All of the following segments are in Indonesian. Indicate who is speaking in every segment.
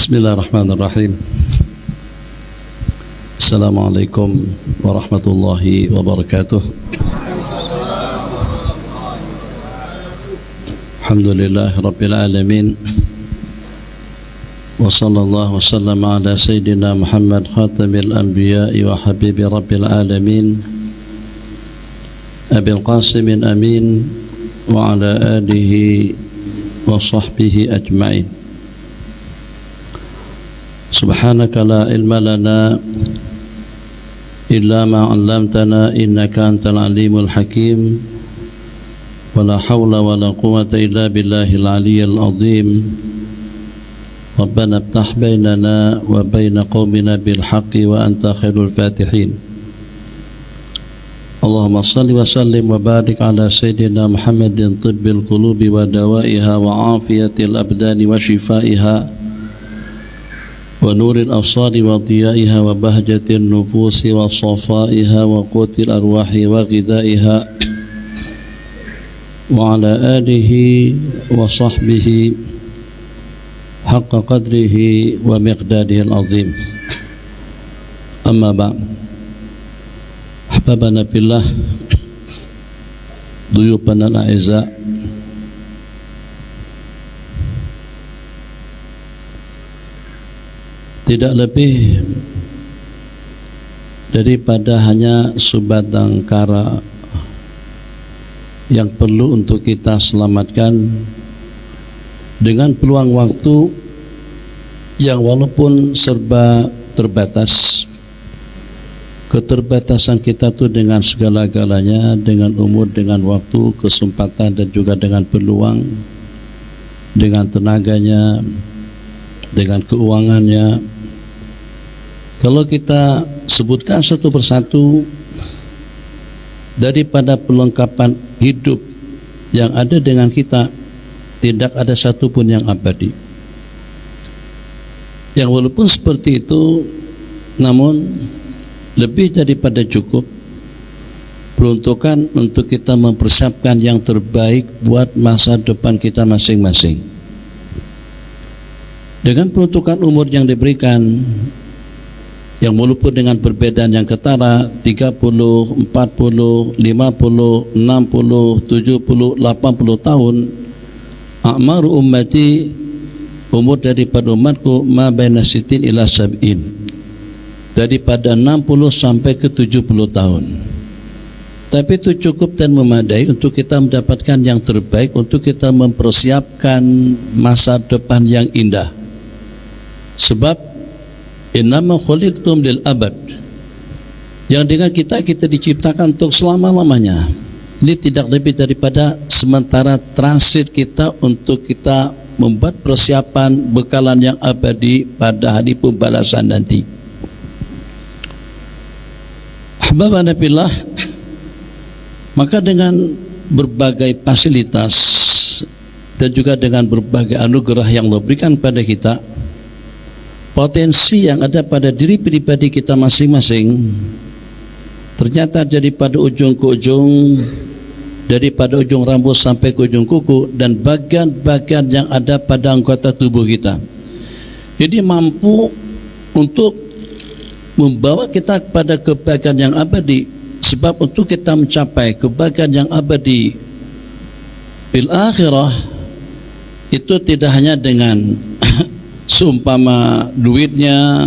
Speaker 1: Bismillahirrahmanirrahim. Assalamualaikum warahmatullahi wabarakatuh. Alhamdulillah Rabbil Alamin. Wa sallallahu wasallam ala Sayyidina Muhammad khatamil anbiya'i wa habibi Rabbil Alamin Abil Qasimin Amin wa ala alihi wa sahbihi ajma'in. Subhanaka la ilma lana illa ma 'allamtana innaka antal alimul hakim. Wala hawla wala quwwata illa billahil aliyyil azim. Rabbana iftah bainana wa baina qaumina bil haqqi wa anta khairul fatihin. Allahumma salli wa sallim wa barik ala sayyidina Muhammadin tibbil qulubi wa dawaiha wa afiyatil abdani wa shifaiha wa nuril absari wa diyaiha wa bahjatil nufusi wa safaiha wa qutil arwahi wa ghidaiha wa ala alihi wa sahbihi haqqa qadrihi wa miqdadihi al-azim. Amma ba'd. Ahbabana fillah, duyufana al-a'izza, tidak lebih daripada hanya sebatang kara yang perlu untuk kita selamatkan dengan peluang waktu yang walaupun serba terbatas. Keterbatasan kita tuh dengan segala-galanya, dengan umur, dengan waktu, kesempatan, dan juga dengan peluang, dengan tenaganya, dengan keuangannya. Kalau kita sebutkan satu persatu daripada pelengkapan hidup yang ada dengan kita, tidak ada satupun yang abadi. Yang walaupun seperti itu, namun lebih daripada cukup peruntukan untuk kita mempersiapkan yang terbaik buat masa depan kita masing-masing. Dengan peruntukan umur yang diberikan, yang walaupun dengan perbedaan yang ketara 30, 40, 50, 60, 70, 80 tahun, a'maru ummati, umur daripada umatku, ma baina sitin ila sab'in, daripada 60 sampai ke 70 tahun. Tapi itu cukup dan memadai untuk kita mendapatkan yang terbaik, untuk kita mempersiapkan masa depan yang indah. Sebab innama khuliqtum lil abad, yang dengan kita diciptakan untuk selama-lamanya. Ini tidak lebih daripada sementara transit kita untuk kita membuat persiapan bekalan yang abadi pada hari pembalasan nanti. Ahbabana fillah, maka dengan berbagai fasilitas dan juga dengan berbagai anugerah yang Allah berikan pada kita, potensi yang ada pada diri pribadi kita masing-masing ternyata daripada ujung ke ujung, daripada ujung rambut sampai ke ujung kuku, dan bagian-bagian yang ada pada anggota tubuh kita, jadi mampu untuk membawa kita kepada kebahagiaan yang abadi. Sebab untuk kita mencapai kebahagiaan yang abadi fil akhirah, itu tidak hanya dengan seumpama duitnya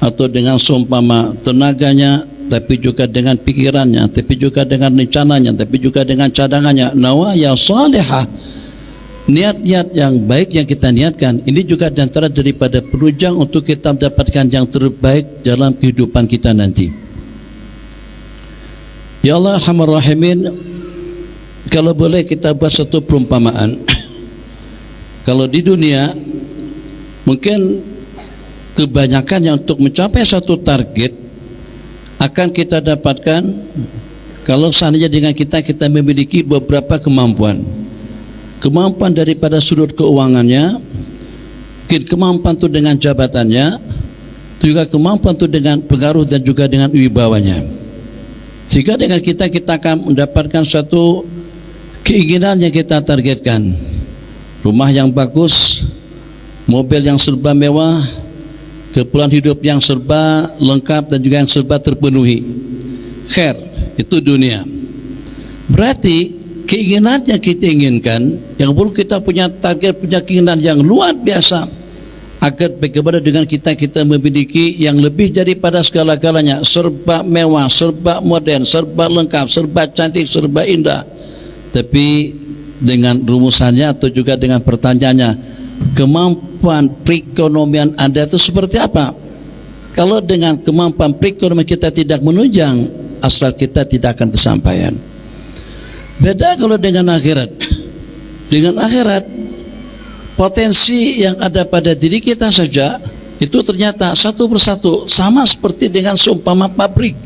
Speaker 1: atau dengan seumpama tenaganya, tapi juga dengan pikirannya, tapi juga dengan rencananya, tapi juga dengan cadangannya. Nawaya salihah, niat-niat yang baik yang kita niatkan, ini juga diantara daripada penunjang untuk kita mendapatkan yang terbaik dalam kehidupan kita nanti. Ya Allah Arhamar Rahimin, kalau boleh kita buat satu perumpamaan. Kalau di dunia mungkin kebanyakan yang untuk mencapai satu target akan kita dapatkan kalau seandainya dengan kita memiliki beberapa kemampuan daripada sudut keuangannya, mungkin kemampuan itu dengan jabatannya, juga kemampuan itu dengan pengaruh dan juga dengan wibawanya. Sehingga dengan kita akan mendapatkan suatu keinginan yang kita targetkan, rumah yang bagus, mobil yang serba mewah, keperluan hidup yang serba lengkap dan juga yang serba terpenuhi. Khair, itu dunia. Berarti keinginan yang kita inginkan, yang perlu kita punya target, punya keinginan yang luar biasa agar bagaimana dengan kita memiliki yang lebih daripada segala-galanya, serba mewah, serba modern, serba lengkap, serba cantik, serba indah. Tapi dengan rumusannya atau juga dengan pertanyaannya, kemampuan perekonomian Anda itu seperti apa? Kalau dengan kemampuan perekonomian kita tidak menunjang, asal kita tidak akan kesampaian. Beda kalau dengan akhirat. Dengan akhirat, potensi yang ada pada diri kita saja itu ternyata satu persatu sama seperti dengan seumpama pabrik,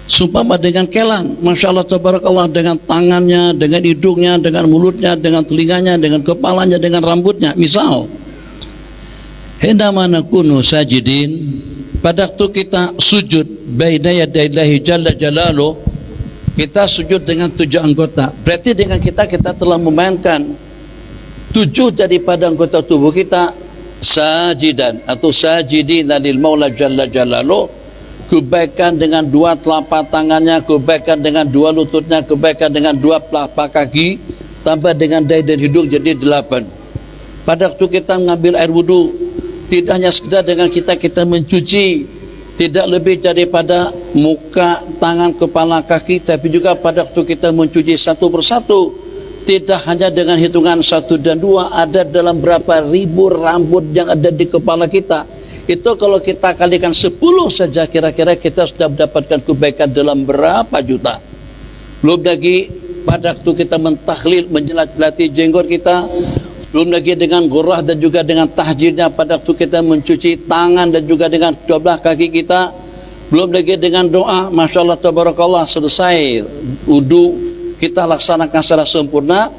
Speaker 1: seumpama dengan kelang. Masya Allah tabarakallah, dengan tangannya, dengan hidungnya, dengan mulutnya, dengan telinganya, dengan kepalanya, dengan rambutnya. Misal, hindama nakunu sajidin, pada waktu kita sujud baina yadaillahi jalla jalaluh, kita sujud dengan 7 anggota. Berarti dengan kita telah memainkan 7 daripada anggota tubuh kita sajidan atau sajidina lil maula jalla jalaluh. Kebaikan dengan 2 telapak tangannya, kebaikan dengan 2 lututnya, kebaikan dengan 2 telapak kaki, tambah dengan dahi dan hidung jadi 8. Pada waktu kita mengambil air wudu, tidak hanya sekedar dengan kita mencuci, tidak lebih daripada muka, tangan, kepala, kaki, tapi juga pada waktu kita mencuci satu persatu, tidak hanya dengan hitungan 1 dan 2, ada dalam berapa ribu rambut yang ada di kepala kita. Itu kalau kita kalikan 10 saja, kira-kira kita sudah mendapatkan kebaikan dalam berapa juta. Belum lagi pada waktu kita mentahlil, menjilat-jilati jenggot kita, belum lagi dengan gurah dan juga dengan tahjidnya pada waktu kita mencuci tangan dan juga dengan 12 kaki kita, belum lagi dengan doa. Masya Allah tabarakallah, selesai wudu kita laksanakan secara sempurna,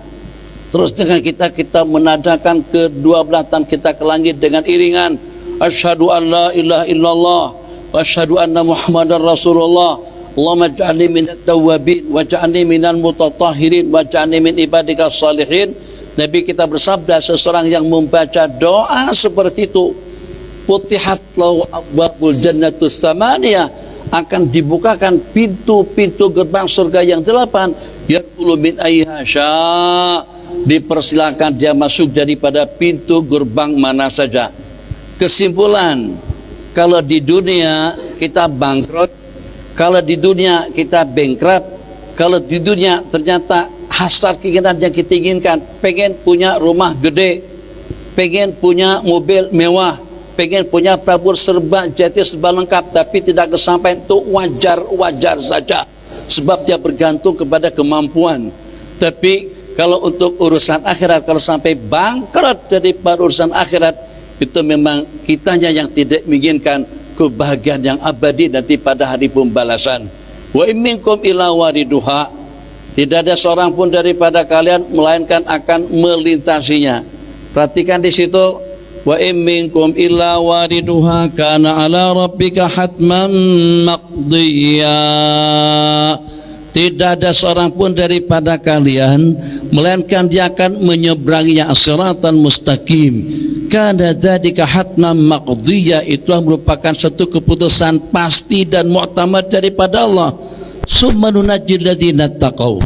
Speaker 1: terus dengan kita menadakan kedua belah tangan kita ke langit dengan iringan asyhadu an la ilaha illallah wa asyhadu anna muhammadar rasulullah, Allahumma ja'alni minat tawwabin wa ja'alni minal mutatahhirin wa ja'alni min ibadika salihin. Nabi kita bersabda, seseorang yang membaca doa seperti itu, futihat lahu abwabul jannatus samaniyah, akan dibukakan pintu-pintu gerbang surga yang 8, yadkhulu min ayyiha syaa, dipersilakan dia masuk daripada pintu gerbang mana saja. Kesimpulan, kalau di dunia kita bangkrut, kalau di dunia kita bankrupt, kalau di dunia ternyata hasrat keinginan yang kita inginkan, pengen punya rumah gede, pengen punya mobil mewah, pengen punya prabur serba jadi serba lengkap, tapi tidak kesampaian, itu wajar-wajar saja, sebab dia bergantung kepada kemampuan. Tapi kalau untuk urusan akhirat, kalau sampai bangkrut dari urusan akhirat, itu memang kitanya yang tidak menginginkan kebahagiaan yang abadi nanti pada hari pembalasan. Wa in minkum illa wariduha, tidak ada seorang pun daripada kalian melainkan akan melintasinya. Perhatikan di situ, wa in minkum illa wariduha kana ala rabbika hatman maqdiya. Tidak ada seorang pun daripada kalian melainkan dia akan menyeberanginya as-siratal mustaqim. Kana dzalika hatman maqdiya, itu merupakan satu keputusan pasti dan muktamad daripada Allah. Summa nunajjil ladzina taqau,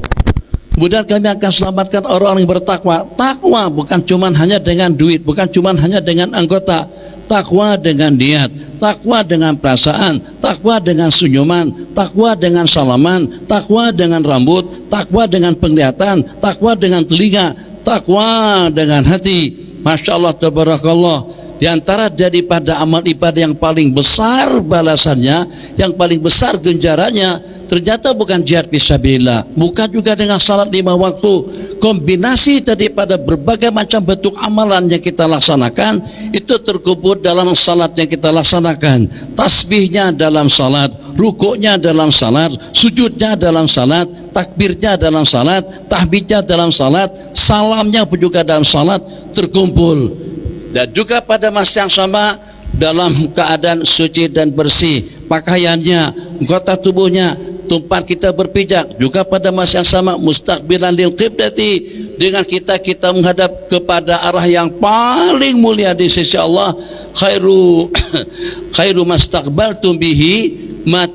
Speaker 1: kemudian kami akan selamatkan orang-orang yang bertakwa. Takwa bukan cuma hanya dengan duit, bukan cuma hanya dengan anggota. Takwa dengan niat, takwa dengan perasaan, takwa dengan senyuman, takwa dengan salaman, takwa dengan rambut, takwa dengan penglihatan, takwa dengan telinga, takwa dengan hati. Masya Allah tabarakallah. Di antara daripada amal ibadah yang paling besar balasannya, yang paling besar ganjarannya, ternyata bukan jihad fisabilillah, bukan juga dengan salat 5 waktu. Kombinasi daripada berbagai macam bentuk amalan yang kita laksanakan itu terkubur dalam salat yang kita laksanakan. Tasbihnya dalam salat, rukuknya dalam salat, sujudnya dalam salat, takbirnya dalam salat, tahmidnya dalam salat, salamnya pun juga dalam salat terkumpul. Dan juga pada masa yang sama dalam keadaan suci dan bersih, pakaiannya, anggota tubuhnya tempat kita berpijak, juga pada masa yang sama mustaqbilan lil qiblati, dengan kita menghadap kepada arah yang paling mulia di sisi Allah. Khairu mastaqbaltum bihi ma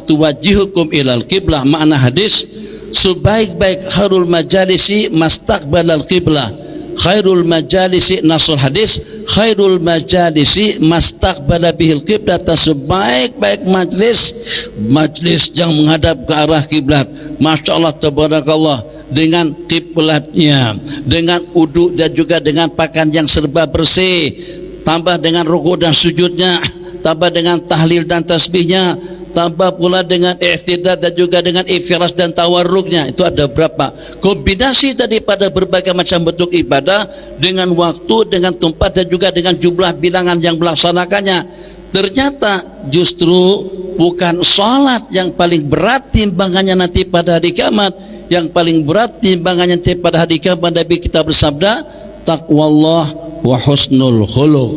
Speaker 1: tuwajjihukum ilal qiblah. Makna hadis, sebaik-baik khairul majalisi mastaqbalal qiblah. Khairul majalisi, nasul hadis, khairul majalisi mastaqbala bihil qiblat, sebaik-baik majlis yang menghadap ke arah kiblat. Masya Allah, tabarakallah, dengan kiblatnya, dengan uduk dan juga dengan pakaian yang serba bersih, tambah dengan rukuk dan sujudnya, tambah dengan tahlil dan tasbihnya, tambah pula dengan i'tidal dan juga dengan ifiras dan tawarruknya. Itu ada berapa kombinasi daripada berbagai macam bentuk ibadah, dengan waktu, dengan tempat, dan juga dengan jumlah bilangan yang melaksanakannya. Ternyata justru bukan salat yang paling berat timbangannya nanti pada hari kiamat. Yang paling berat timbangannya nanti pada hari kiamat, Nabi kita bersabda, taqwallah wa husnul khuluq.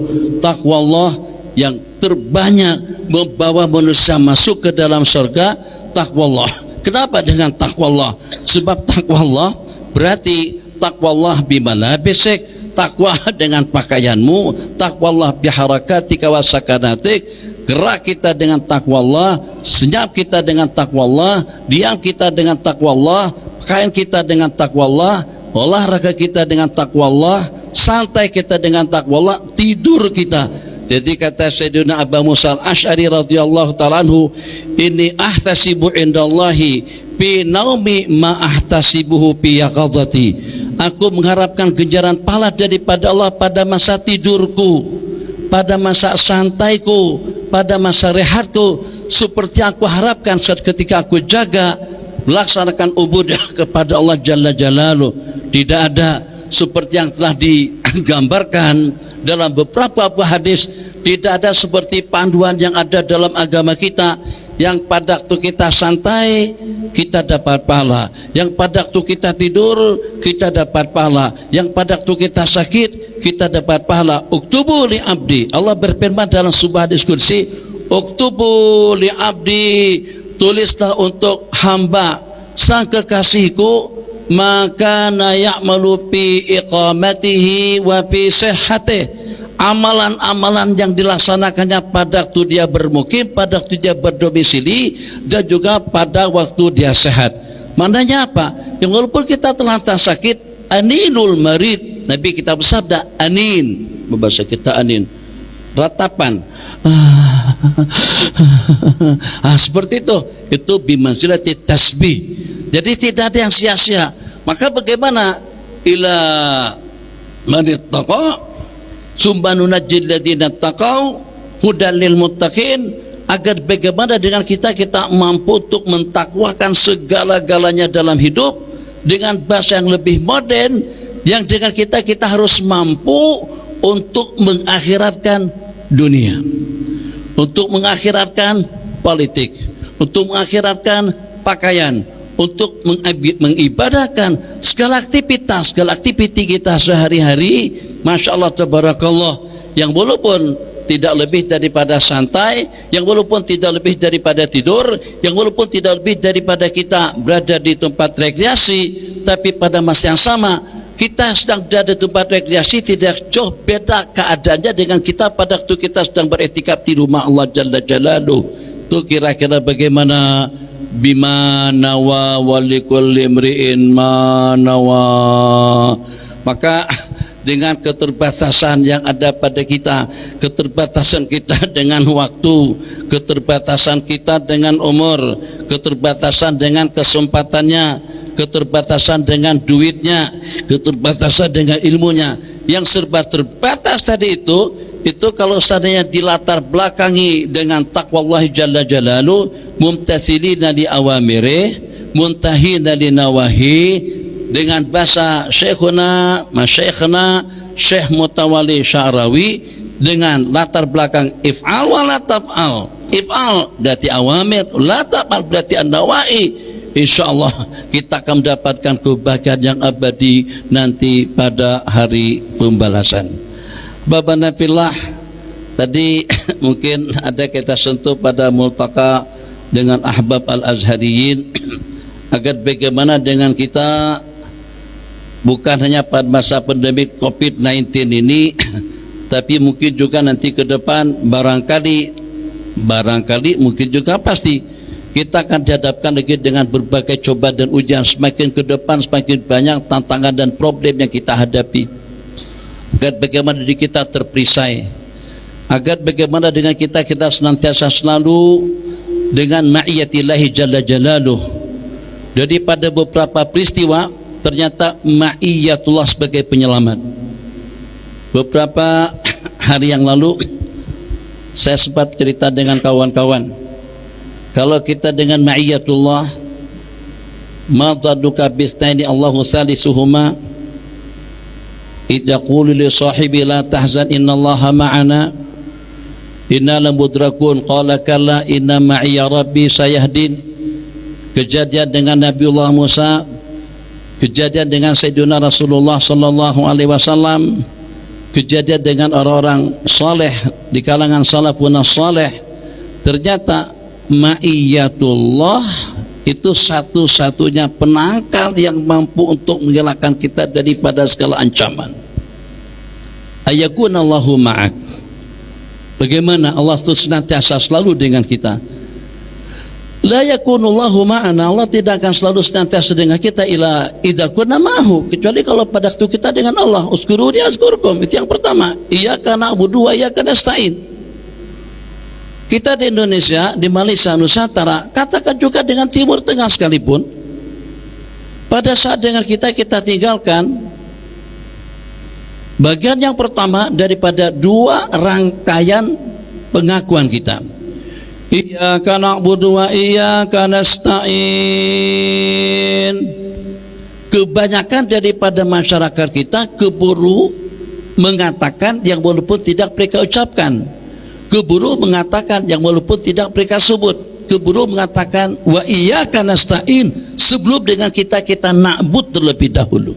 Speaker 1: Taqwallah yang terbanyak membawa manusia masuk ke dalam surga, taqwallah. Kenapa dengan taqwallah? Sebab taqwallah berarti taqwallah bimalabisik, takwa dengan pakaianmu, taqwallah biharakatika wa sakanatik, gerak kita dengan taqwallah, senyap kita dengan taqwallah, diam kita dengan taqwallah, pakaian kita dengan taqwallah, olahraga kita dengan taqwallah, santai kita dengan taqwallah, tidur kita. Jadi kata Sayyidina Abu Musa al-Ash'ari radhiyallahu ta'ala anhu, ini ahtasibu indallahi fi naumi ma ahtasibuhu fi yaqadzati. Aku mengharapkan ganjaran pahala daripada Allah pada masa tidurku, pada masa santaiku, pada masa rehatku, seperti aku harapkan saat ketika aku jaga melaksanakan ubudah kepada Allah Jalla Jalaluh. Tidak ada seperti yang telah digambarkan dalam beberapa hadis, tidak ada seperti panduan yang ada dalam agama kita, yang pada waktu kita santai kita dapat pahala, yang pada waktu kita tidur kita dapat pahala, yang pada waktu kita sakit kita dapat pahala. Uktubu li abdi, Allah berfirman dalam sebuah hadis qudsi, uktubu li abdi, tulislah untuk hamba sang kekasihku, maka ya'malu fi iqamatihi wa fi sihhatih, amalan-amalan yang dilaksanakannya pada waktu dia bermukim, pada waktu dia berdomisili, dan juga pada waktu dia sehat. Maknanya apa? Yang walaupun kita terlantar sakit, aninul marid, Nabi kita bersabda anin, bahasa kita anin, ratapan, seperti itu bimanzilati tasbih. Jadi tidak ada yang sia-sia. Maka bagaimana? Ila manittaqa sumbanunajjil ladzina taqau hudan lil muttaqin, agar bagaimana dengan kita mampu untuk mentakwakan segala-galanya dalam hidup dengan bahasa yang lebih modern, yang dengan kita harus mampu untuk mengakhiratkan dunia, untuk mengakhiratkan politik, untuk mengakhiratkan pakaian, untuk mengibadahkan segala aktivitas kita sehari-hari. Masya Allah tabarakallah, yang walaupun tidak lebih daripada santai, yang walaupun tidak lebih daripada tidur, yang walaupun tidak lebih daripada kita berada di tempat rekreasi, tapi pada masa yang sama kita sedang berada di tempat rekreasi, tidak jauh beda keadaannya dengan kita pada waktu kita sedang beriktikaf di rumah Allah Jalla Jalaluh. Itu kira-kira bagaimana? Bima nawa walikulli imri'in ma nawa. Maka dengan keterbatasan yang ada pada kita, keterbatasan kita dengan waktu, keterbatasan kita dengan umur, keterbatasan dengan kesempatannya, keterbatasan dengan duitnya, keterbatasan dengan ilmunya, yang serba terbatas tadi itu kalau seandainya dilatar belakangi dengan taqwallahi jalla jalaluh, mumtathilina li awamirih, muntahina li nawahi, dengan bahasa syekhuna masyayikhna Syekh Mutawalli Sya'rawi, dengan latar belakang if'al wa la taf'al. If'al berarti awamir, la taf'al berarti an-nawahi. Insyaallah kita akan mendapatkan kebahagiaan yang abadi nanti pada hari pembalasan. Babana fillah, tadi mungkin ada kita sentuh pada multaka dengan ahbab al-azhariyin agar bagaimana dengan kita bukan hanya pada masa pandemik COVID-19 ini tapi mungkin juga nanti ke depan barangkali mungkin juga pasti kita akan dihadapkan lagi dengan berbagai cobaan dan ujian. Semakin ke depan semakin banyak tantangan dan problem yang kita hadapi. Agar bagaimana diri kita terperisai, agar bagaimana dengan kita senantiasa selalu dengan ma'iyatillahi jalla jalaluh. Daripada beberapa peristiwa ternyata ma'iyatullah sebagai penyelamat. Beberapa hari yang lalu saya sempat cerita dengan kawan-kawan, kalau kita dengan ma'iyatullah, ma dhannuka bisnaini Allahu salisuhuma idh yaqulu li sahibi la tahzan innallaha ma'ana inna lamudrakun qala kalla inna ma'iya rabbi sayahdin. Kejadian dengan Nabiullah Musa, kejadian dengan Sayyidina Rasulullah sallallahu alaihi wasallam, kejadian dengan orang-orang saleh di kalangan salafun saleh. Ternyata ma'iyatullah itu satu-satunya penangkal yang mampu untuk mengelakkan kita daripada segala ancaman. Ayakunallahu ma'ak. Bagaimana Allah itu senantiasa selalu dengan kita. La yakunullahu ma'ana, Allah tidak akan selalu senantiasa dengan kita ila idza kunna ma'ahu, kecuali kalau pada waktu kita dengan Allah. Uzkuruni azkurkum, itu yang pertama. Iyyaka na'budu wa iyyaka nasta'in. Kita di Indonesia, di Malaysia, Nusantara, katakan juga dengan Timur Tengah sekalipun, pada saat dengan kita tinggalkan bagian yang pertama daripada dua rangkaian pengakuan kita. Iyyaka na'budu wa iyyaka nasta'in. Kebanyakan daripada masyarakat kita keburu mengatakan yang walaupun tidak mereka ucapkan, keburu mengatakan yang walaupun tidak mereka sebut, keburu mengatakan wa iyyaka nasta'in sebelum dengan kita na'bud terlebih dahulu.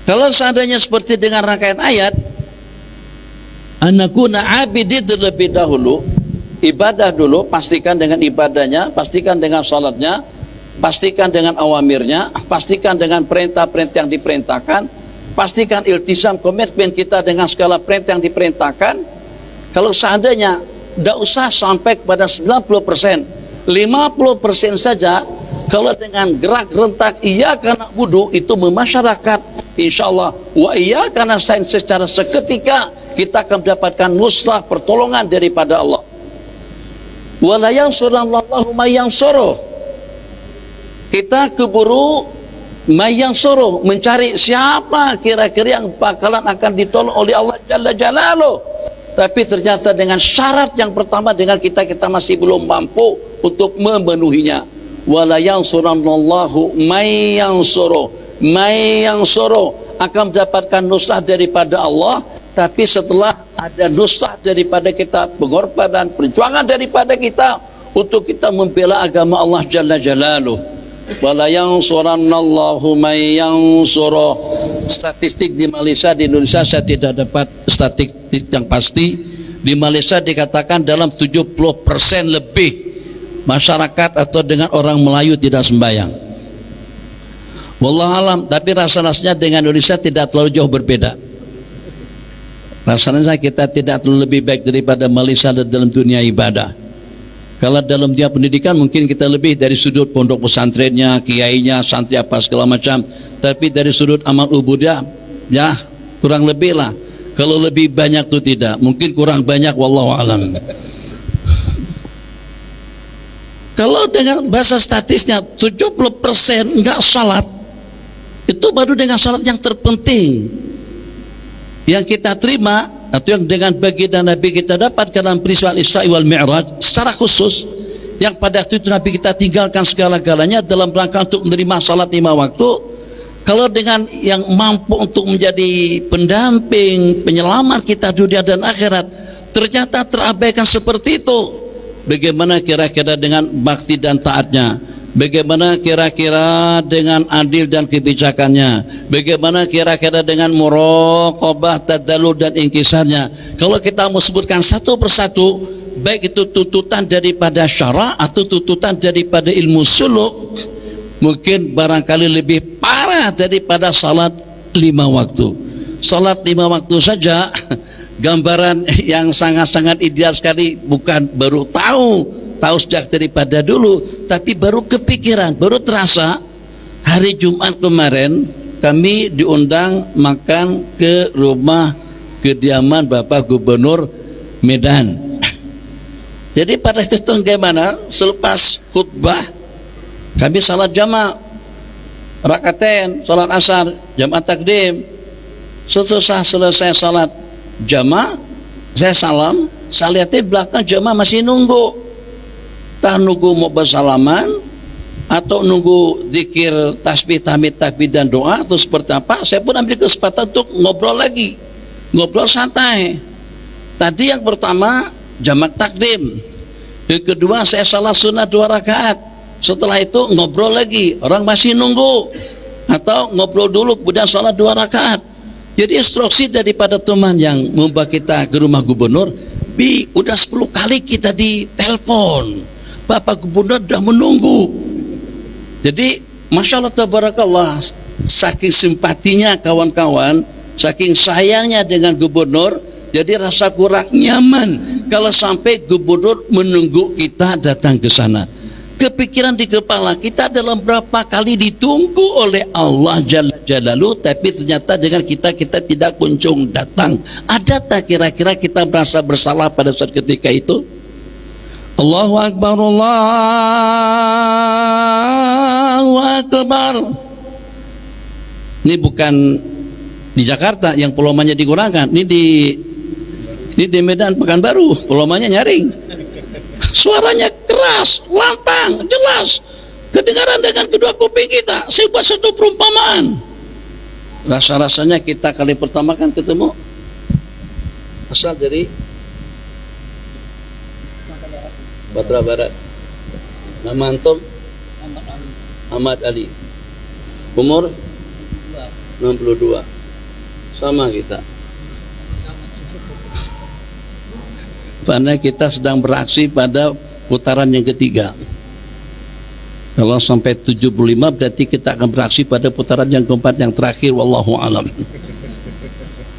Speaker 1: Kalau seandainya seperti dengan rangkaian ayat, anakuna abidin terlebih dahulu, ibadah dulu, pastikan dengan ibadahnya, pastikan dengan salatnya, pastikan dengan awamirnya, pastikan dengan perintah-perintah yang diperintahkan, pastikan iltizam komitmen kita dengan segala perintah yang diperintahkan. Kalau seandainya tidak usah sampai kepada 90%, 50% saja, kalau dengan gerak rentak iyyaka na'budu itu memasyarakat, insyaallah wa iyyaka nasta'in secara seketika kita akan mendapatkan nusrah, pertolongan daripada Allah. Wala yansurallahu may yansuruh. Kita keburu may yansuruh, mencari siapa kira-kira yang bakalan akan ditolong oleh Allah Jalla Jalaluh. Tapi ternyata dengan syarat yang pertama, dengan kita masih belum mampu untuk memenuhinya. Wala yansurallahu may yansuruh. May yansuruh akan mendapatkan nusrah daripada Allah. Tapi setelah ada nusrah daripada kita, pengorbanan, perjuangan daripada kita untuk kita membela agama Allah Jalla Jalaluh. Wala yansurannallahu may yansuruh. Statistik di Malaysia, di Indonesia saya tidak dapat statistik yang pasti. Di Malaysia dikatakan dalam 70% lebih masyarakat atau dengan orang Melayu tidak sembahyang. Wallahualam, tapi rasa-rasanya dengan Indonesia tidak terlalu jauh berbeda. Rasanya kita tidak terlalu lebih baik daripada Malaysia dalam dunia ibadah. Kalau dalam dunia pendidikan mungkin kita lebih dari sudut pondok pesantrennya, kiainya, santri apa segala macam. Tapi dari sudut amal ubudiyah, ya kurang lebih lah. Kalau lebih banyak itu tidak, mungkin kurang banyak, wallahu alam. Kalau dengan bahasa statistiknya 70% enggak salat, itu baru dengan salat yang terpenting yang kita terima, atau yang dengan baginda Nabi kita dapat dalam peristiwa Isra wal Mi'raj secara khusus, yang pada waktu itu Nabi kita tinggalkan segala-galanya dalam rangka untuk menerima salat 5 waktu. Kalau dengan yang mampu untuk menjadi pendamping, penyelamat kita dunia dan akhirat, ternyata terabaikan seperti itu. Bagaimana kira-kira dengan bakti dan taatnya? Bagaimana kira-kira dengan adil dan kebijakannya? Bagaimana kira-kira dengan muraqabah, tadallul dan ingkisarnya? Kalau kita mau sebutkan satu persatu, baik itu tuntutan daripada syara atau tuntutan daripada ilmu suluk, mungkin barangkali lebih parah daripada salat 5 waktu. Salat 5 waktu saja gambaran yang sangat-sangat ideal sekali, bukan baru tahu sejak daripada dulu, tapi baru kepikiran, baru terasa. Hari Jumat kemarin kami diundang makan ke rumah kediaman Bapak Gubernur Medan. Jadi pada itu bagaimana? Selepas khutbah kami salat jamaah rakatain, salat asar, jamaah takdim. Selesai salat jamaah, saya salam, saya lihat di belakang jamaah masih nunggu. Entah nunggu mau bersalaman atau nunggu zikir, tasbih, tahmid, takbir dan doa atau seperti apa. Saya pun ambil kesempatan untuk ngobrol lagi, ngobrol santai. Tadi yang pertama jamak takdim, yang kedua saya salat sunnah 2 rakaat. Setelah itu ngobrol lagi, orang masih nunggu, atau ngobrol dulu kemudian salat 2 rakaat. Jadi instruksi daripada teman yang membawa kita ke rumah gubernur, udah 10 kali kita ditelepon, Bapak Gubernur sudah menunggu. Jadi Masya Allah tabarakallah, saking simpatinya kawan-kawan, saking sayangnya dengan gubernur, jadi rasa kurang nyaman kalau sampai gubernur menunggu kita datang ke sana. Kepikiran di kepala kita dalam berapa kali ditunggu oleh Allah Jalla Jalaluhu, tapi ternyata dengan kita tidak kunjung datang. Ada tak kira-kira kita merasa bersalah pada saat ketika itu? Allahu Akbar, Allahu Akbar. Ini bukan di Jakarta yang pelomannya digunakan, ini di Medan Pekanbaru pelomannya nyaring. Suaranya keras, lantang, jelas, kedengaran dengan kedua kuping kita. Saya buat satu perumpamaan. Rasa-rasanya kita kali pertama kan ketemu asal dari Sumatera Barat. Nama antum? Ahmad Ali. Umur 62. Sama kita. Karena kita sedang beraksi pada putaran yang ketiga. Kalau sampai 75 berarti kita akan beraksi pada putaran yang keempat, yang terakhir. Wallahu alam.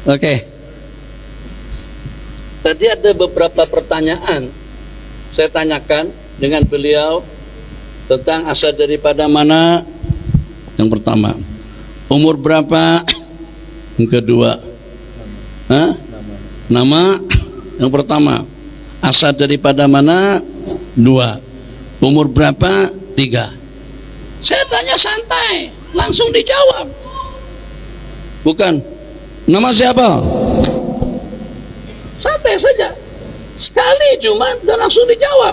Speaker 1: Oke. Tadi ada beberapa pertanyaan saya tanyakan dengan beliau tentang asal daripada mana. Yang pertama, umur berapa? Yang kedua, nama. Yang pertama, asal daripada mana? 2. Umur berapa? 3. Saya tanya santai, langsung dijawab. Bukan, nama siapa? Santai saja. Sekali cuma udah langsung dijawab.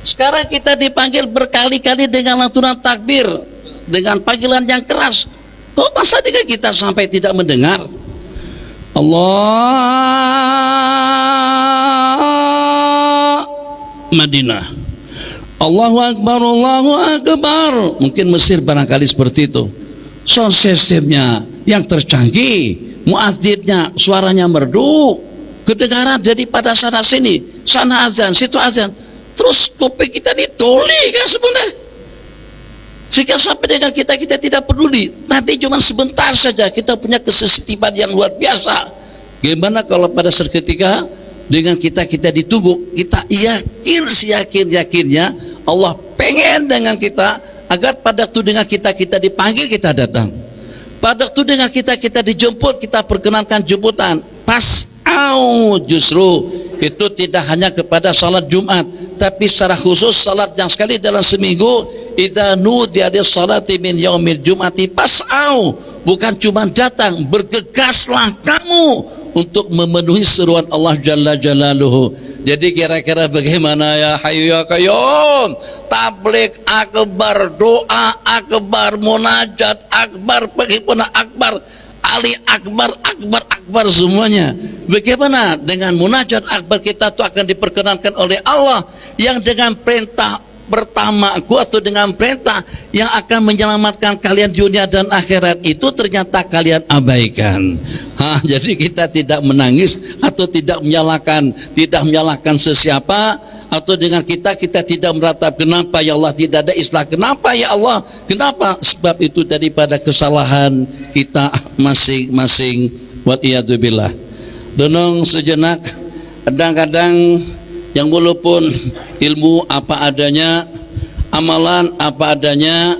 Speaker 1: Sekarang kita dipanggil berkali-kali dengan lantunan takbir, dengan panggilan yang keras. Kok masa dengan kita sampai tidak mendengar? Allah Madinah, Allahu Akbar, Allahu Akbar. Mungkin Mesir barangkali seperti itu. Sound systemnya yang tercanggih, muadzinnya suaranya merdu, kedengaran daripada sana sini, sana azan, situ azan. Terus kuping kita ditoli kan sebenarnya. Sehingga sampai dengan kita tidak peduli. Nanti cuma sebentar saja kita punya kesensitivan yang luar biasa. Gimana kalau pada saat ketika dengan kita ditunggu, kita yakinnya Allah pengen dengan kita, agar pada waktu dengan kita dipanggil kita datang. Pada waktu dengan kita dijemput, kita perkenankan jemputan. Justru itu tidak hanya kepada salat Jumat, tapi secara khusus salat yang sekali dalam seminggu. Idza nudiya lis-salati min yaumil jum'ati fas'au, bukan cuma datang, bergegaslah kamu untuk memenuhi seruan Allah Jalla Jalaluhu. Jadi kira-kira bagaimana ya Hayyu ya Qayyum? Tabligh akbar, doa akbar, munajat akbar, penghimpunan akbar, Ali akbar, akbar semuanya. Bagaimana dengan munajat akbar kita itu akan diperkenankan oleh Allah, yang dengan perintah pertamaku atau dengan perintah yang akan menyelamatkan kalian dunia dan akhirat itu ternyata kalian abaikan. Jadi kita tidak menangis atau tidak menyalahkan sesiapa, atau dengan kita tidak meratap kenapa ya Allah tidak ada islah, kenapa ya Allah, kenapa, sebab itu daripada kesalahan kita masing-masing. Wa'iyadzubillah. Denung sejenak, kadang-kadang yang walaupun ilmu apa adanya, amalan apa adanya,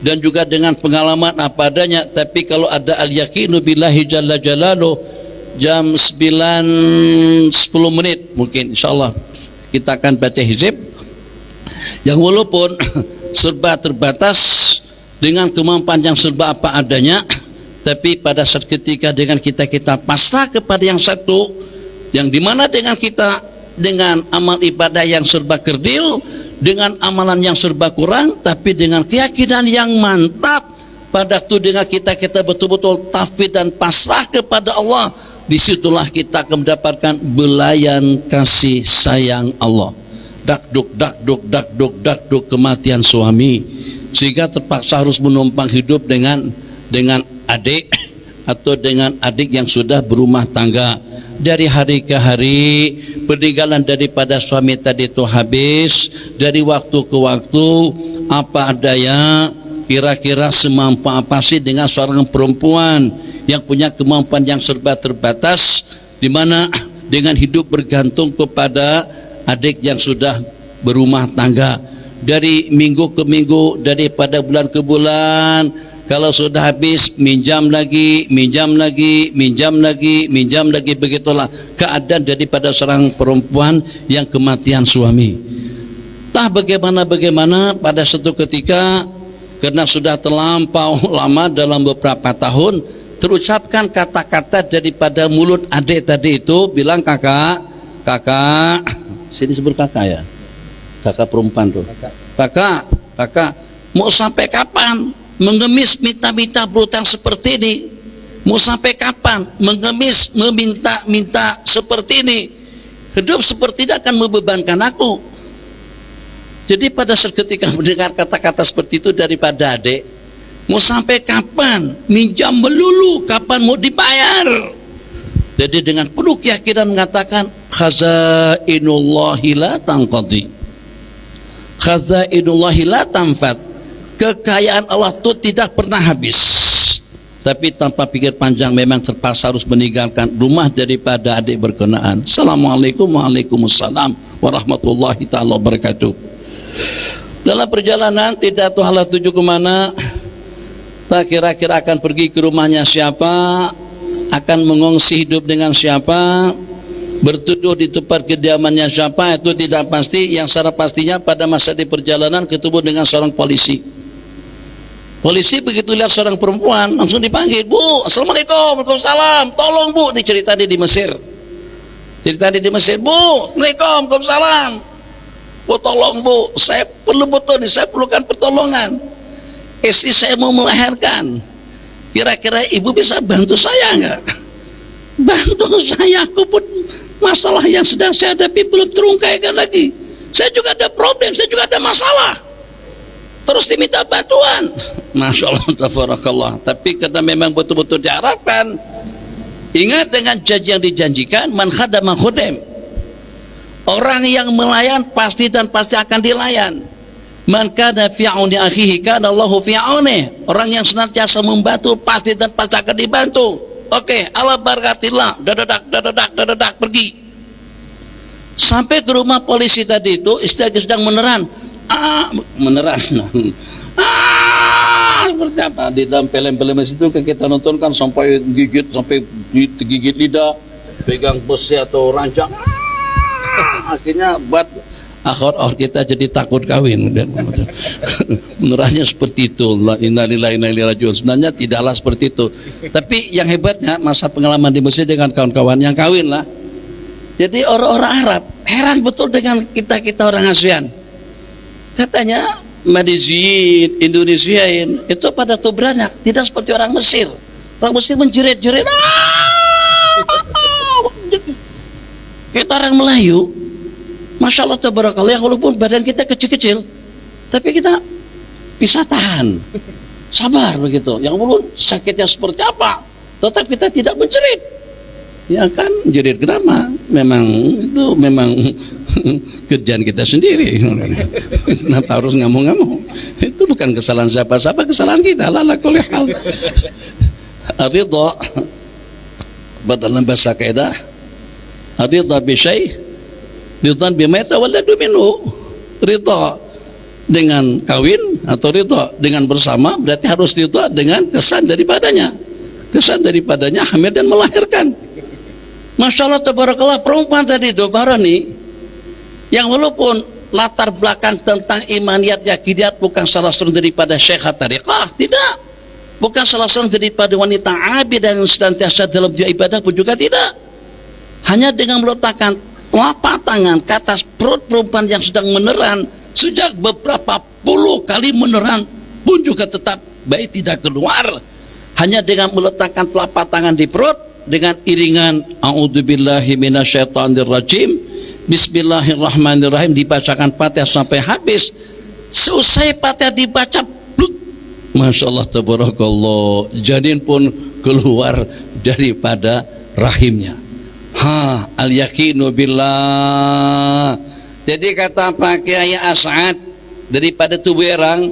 Speaker 1: dan juga dengan pengalaman apa adanya, tapi kalau ada al-yaqinu billahi jalla jalaluh, jam 9-10 menit mungkin insyaallah kita akan baca hizib yang walaupun serba terbatas dengan kemampuan yang serba apa adanya, tapi pada saat ketika dengan kita pasrah kepada yang satu, yang dimana dengan kita dengan amal ibadah yang serba kerdil, dengan amalan yang serba kurang, tapi dengan keyakinan yang mantap pada itu dengan kita betul-betul tafwid dan pasrah kepada Allah, disitulah kita akan mendapatkan belayan kasih sayang Allah. Dakduk kematian suami, sehingga terpaksa harus menumpang hidup dengan adik atau dengan adik yang sudah berumah tangga. Dari hari ke hari peninggalan daripada suami tadi itu habis, dari waktu ke waktu apa adanya, kira-kira semampu apa sih dengan seorang perempuan yang punya kemampuan yang serba terbatas, di mana dengan hidup bergantung kepada adik yang sudah berumah tangga, dari minggu ke minggu, daripada bulan ke bulan. Kalau sudah habis minjam lagi, begitulah keadaan daripada seorang perempuan yang kematian suami. Tah bagaimana pada suatu ketika, karena sudah terlampau lama dalam beberapa tahun, terucapkan kata-kata daripada mulut adik tadi itu, bilang kakak, sini sebut kakak ya, kakak perempuan tuh, kakak, mau sampai kapan mengemis minta-minta berutang seperti ini? Mau sampai kapan mengemis meminta seperti ini? Hidup seperti ini akan membebankan aku. Jadi pada saat ketika mendengar kata-kata seperti itu daripada adik, mau sampai kapan minjam melulu, kapan mau dibayar? Jadi dengan penuh keyakinan mengatakan khazainullahi la tanqadi, khazainullahi la tanfad. Kekayaan Allah itu tidak pernah habis. Tapi tanpa pikir panjang memang terpaksa harus meninggalkan rumah daripada adik berkenaan. Assalamualaikum waalaikumsalam warahmatullahi ta'ala wabarakatuh. Dalam perjalanan tidak tahu halah tuju kemana, tak kira-kira akan pergi ke rumahnya siapa, akan mengungsi hidup dengan siapa, bertuduh di tempat kediamannya siapa, itu tidak pasti. Yang secara pastinya pada masa di perjalanan ketemu dengan seorang polisi. Polisi begitu lihat seorang perempuan langsung dipanggil, Bu, assalamualaikum, waalaikumsalam, tolong Bu, ini cerita di Mesir, Bu, waalaikumsalam, Bu, tolong Bu, saya perlu betul nih, saya perlukan pertolongan, istri saya mau melahirkan, kira-kira Ibu bisa bantu saya enggak? Bantu saya, aku pun masalah yang sedang saya hadapi belum terungkaikan lagi, saya juga ada problem, saya juga ada masalah, terus diminta bantuan. Masya Allah, tabarakallah. Tapi karena memang betul-betul diharapkan, ingat dengan janji yang dijanjikan, man khadama khudim, orang yang melayan pasti dan pasti akan dilayan. Man kana fi auni akhihi kana Allahu fi auni, orang yang senantiasa membantu pasti dan pasti akan dibantu. Oke, ala barakatillah, dadadak pergi. Sampai ke rumah polisi tadi itu, istri sedang meneran, seperti apa di dalam film-film itu kita nonton kan, sampai gigit lidah, pegang besi atau ranjang, akhirnya buat akhir kita jadi takut kawin. Menurutnya seperti itu. Innalillahi wa inna ilaihi raji'un. Sebenarnya tidaklah seperti itu, tapi yang hebatnya masa pengalaman di Mesir dengan kawan-kawan yang kawin lah. Jadi orang-orang Arab heran betul dengan kita orang ASEAN. Katanya Malaysiin, Indonesiain itu pada tuh beranak, tidak seperti orang Mesir. Orang Mesir menjerit-jerit. Kita orang Melayu, Masya Allah tabarakallah, walaupun badan kita kecil-kecil, Tapi kita bisa tahan, sabar begitu. Yang belum sakitnya seperti apa, tetap kita tidak menjerit. Ya kan, jerit kenapa? Memang itu memang kerjaan kita sendiri. Kenapa harus ngamuk-ngamuk? Itu bukan kesalahan siapa-siapa, kesalahan kita. Lala kulli hal. Ridha dalam bahasa kaidah, ridha bi syai' ridhan bima yatawalladu minhu. Ridha dengan kawin atau ridha dengan bersama berarti harus ridha dengan kesan daripadanya. Kesan daripadanya hamil dan melahirkan. Masya Allah tabarakallah, perempuan tadi Dobara nih, yang walaupun latar belakang tentang imaniyat yakidiyat bukan salah seorang daripada syekha tariqah, tidak, bukan salah seorang daripada wanita abid yang senantiasa dalam ibadah pun juga tidak. Hanya dengan meletakkan telapak tangan ke atas perut perempuan yang sedang meneran sejak beberapa puluh kali meneran pun juga tetap baik tidak keluar. Hanya dengan meletakkan telapak tangan di perut dengan iringan a'udzubillahi minasyaitonirrajim, bismillahirrahmanirrahim, dibacakan Fatihah sampai habis. Seusai Fatihah dibaca, Masya Allah tabarakallah, janin pun keluar daripada rahimnya. Al-yakinu billah. Jadi kata Pak Kiai As'ad daripada tubuh erang,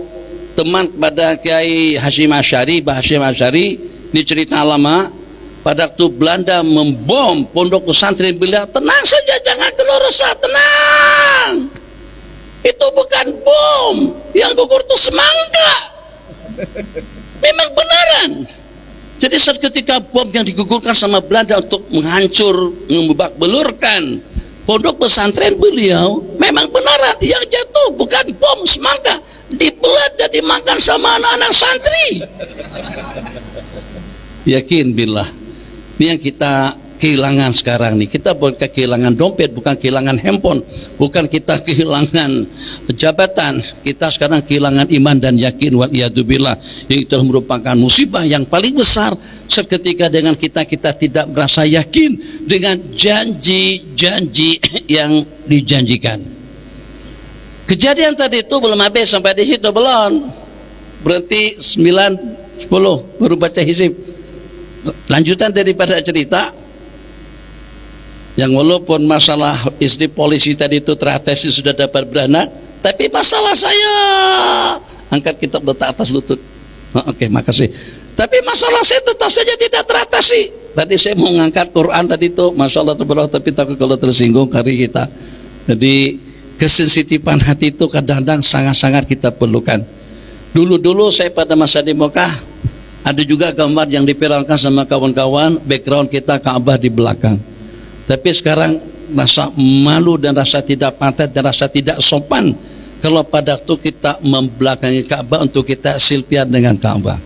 Speaker 1: teman kepada Kiai Hasyim Asy'ari, Mbah Hasyim Asy'ari, ini cerita lama. Pada waktu Belanda membom pondok pesantren, beliau tenang saja, jangan keluh resah, tenang. Itu bukan bom, yang gugur itu semangka. Memang benaran. Jadi saat ketika bom yang digugurkan sama Belanda untuk menghancur, membebak belurkan pondok pesantren beliau, memang benaran. Yang jatuh bukan bom semangka, dibelah dan dimakan sama anak-anak santri. Yakin billah. Ini yang kita kehilangan sekarang nih. Kita bukan kehilangan dompet, bukan kehilangan handphone, bukan kita kehilangan jabatan. Kita sekarang kehilangan iman dan yakin, wa'iyadzubillah, yang itu merupakan musibah yang paling besar. Seketika dengan kita tidak merasa yakin dengan janji-janji yang dijanjikan. Kejadian tadi itu belum habis, sampai di situ belum. Berhenti 9, 10 baru baca hizib. Lanjutan daripada cerita yang walaupun masalah istri polisi tadi itu teratasi sudah dapat beranak, tapi masalah saya angkat kitab letak atas lutut. Oke, makasih. Tapi masalah saya tetap saja tidak teratasi. Tadi saya mau ngangkat Quran tadi itu, Masya Allah, tapi takut kalau tersinggung kari kita. Jadi kesensitifan hati itu kadang-kadang sangat-sangat kita perlukan. Dulu saya pada masa di Mekah ada juga gambar yang dipiralkan sama kawan-kawan, background kita Ka'bah di belakang. Tapi sekarang rasa malu dan rasa tidak pantas dan rasa tidak sopan kalau pada waktu kita membelakangi Ka'bah untuk kita selfie dengan Ka'bah.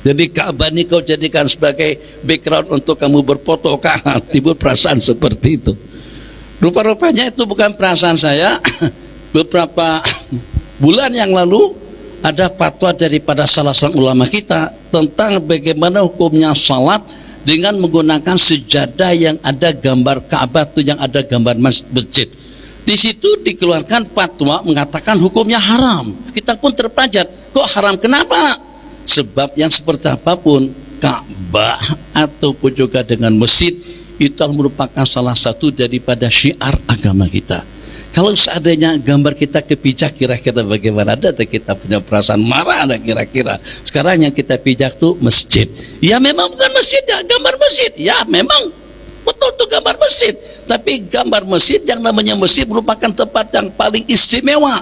Speaker 1: Jadi Ka'bah ini kau jadikan sebagai background untuk kamu berfoto, timbul perasaan seperti itu. Rupa-rupanya itu bukan perasaan saya. Beberapa bulan yang lalu ada fatwa daripada salah seorang ulama kita tentang bagaimana hukumnya salat dengan menggunakan sejadah yang ada gambar Ka'bah, itu yang ada gambar masjid. Di situ dikeluarkan fatwa mengatakan hukumnya haram. Kita pun terperanjat, kok haram, kenapa? Sebab yang seperti apapun Ka'bah ataupun juga dengan masjid itu merupakan salah satu daripada syiar agama kita. Kalau seandainya gambar kita kepijak, kira-kira bagaimana? Ada kita punya perasaan marah ada kira-kira. Sekarang yang kita pijak tuh masjid. Ya memang bukan masjid ya, gambar masjid. Ya memang betul tuh gambar masjid. Tapi gambar masjid yang namanya masjid merupakan tempat yang paling istimewa.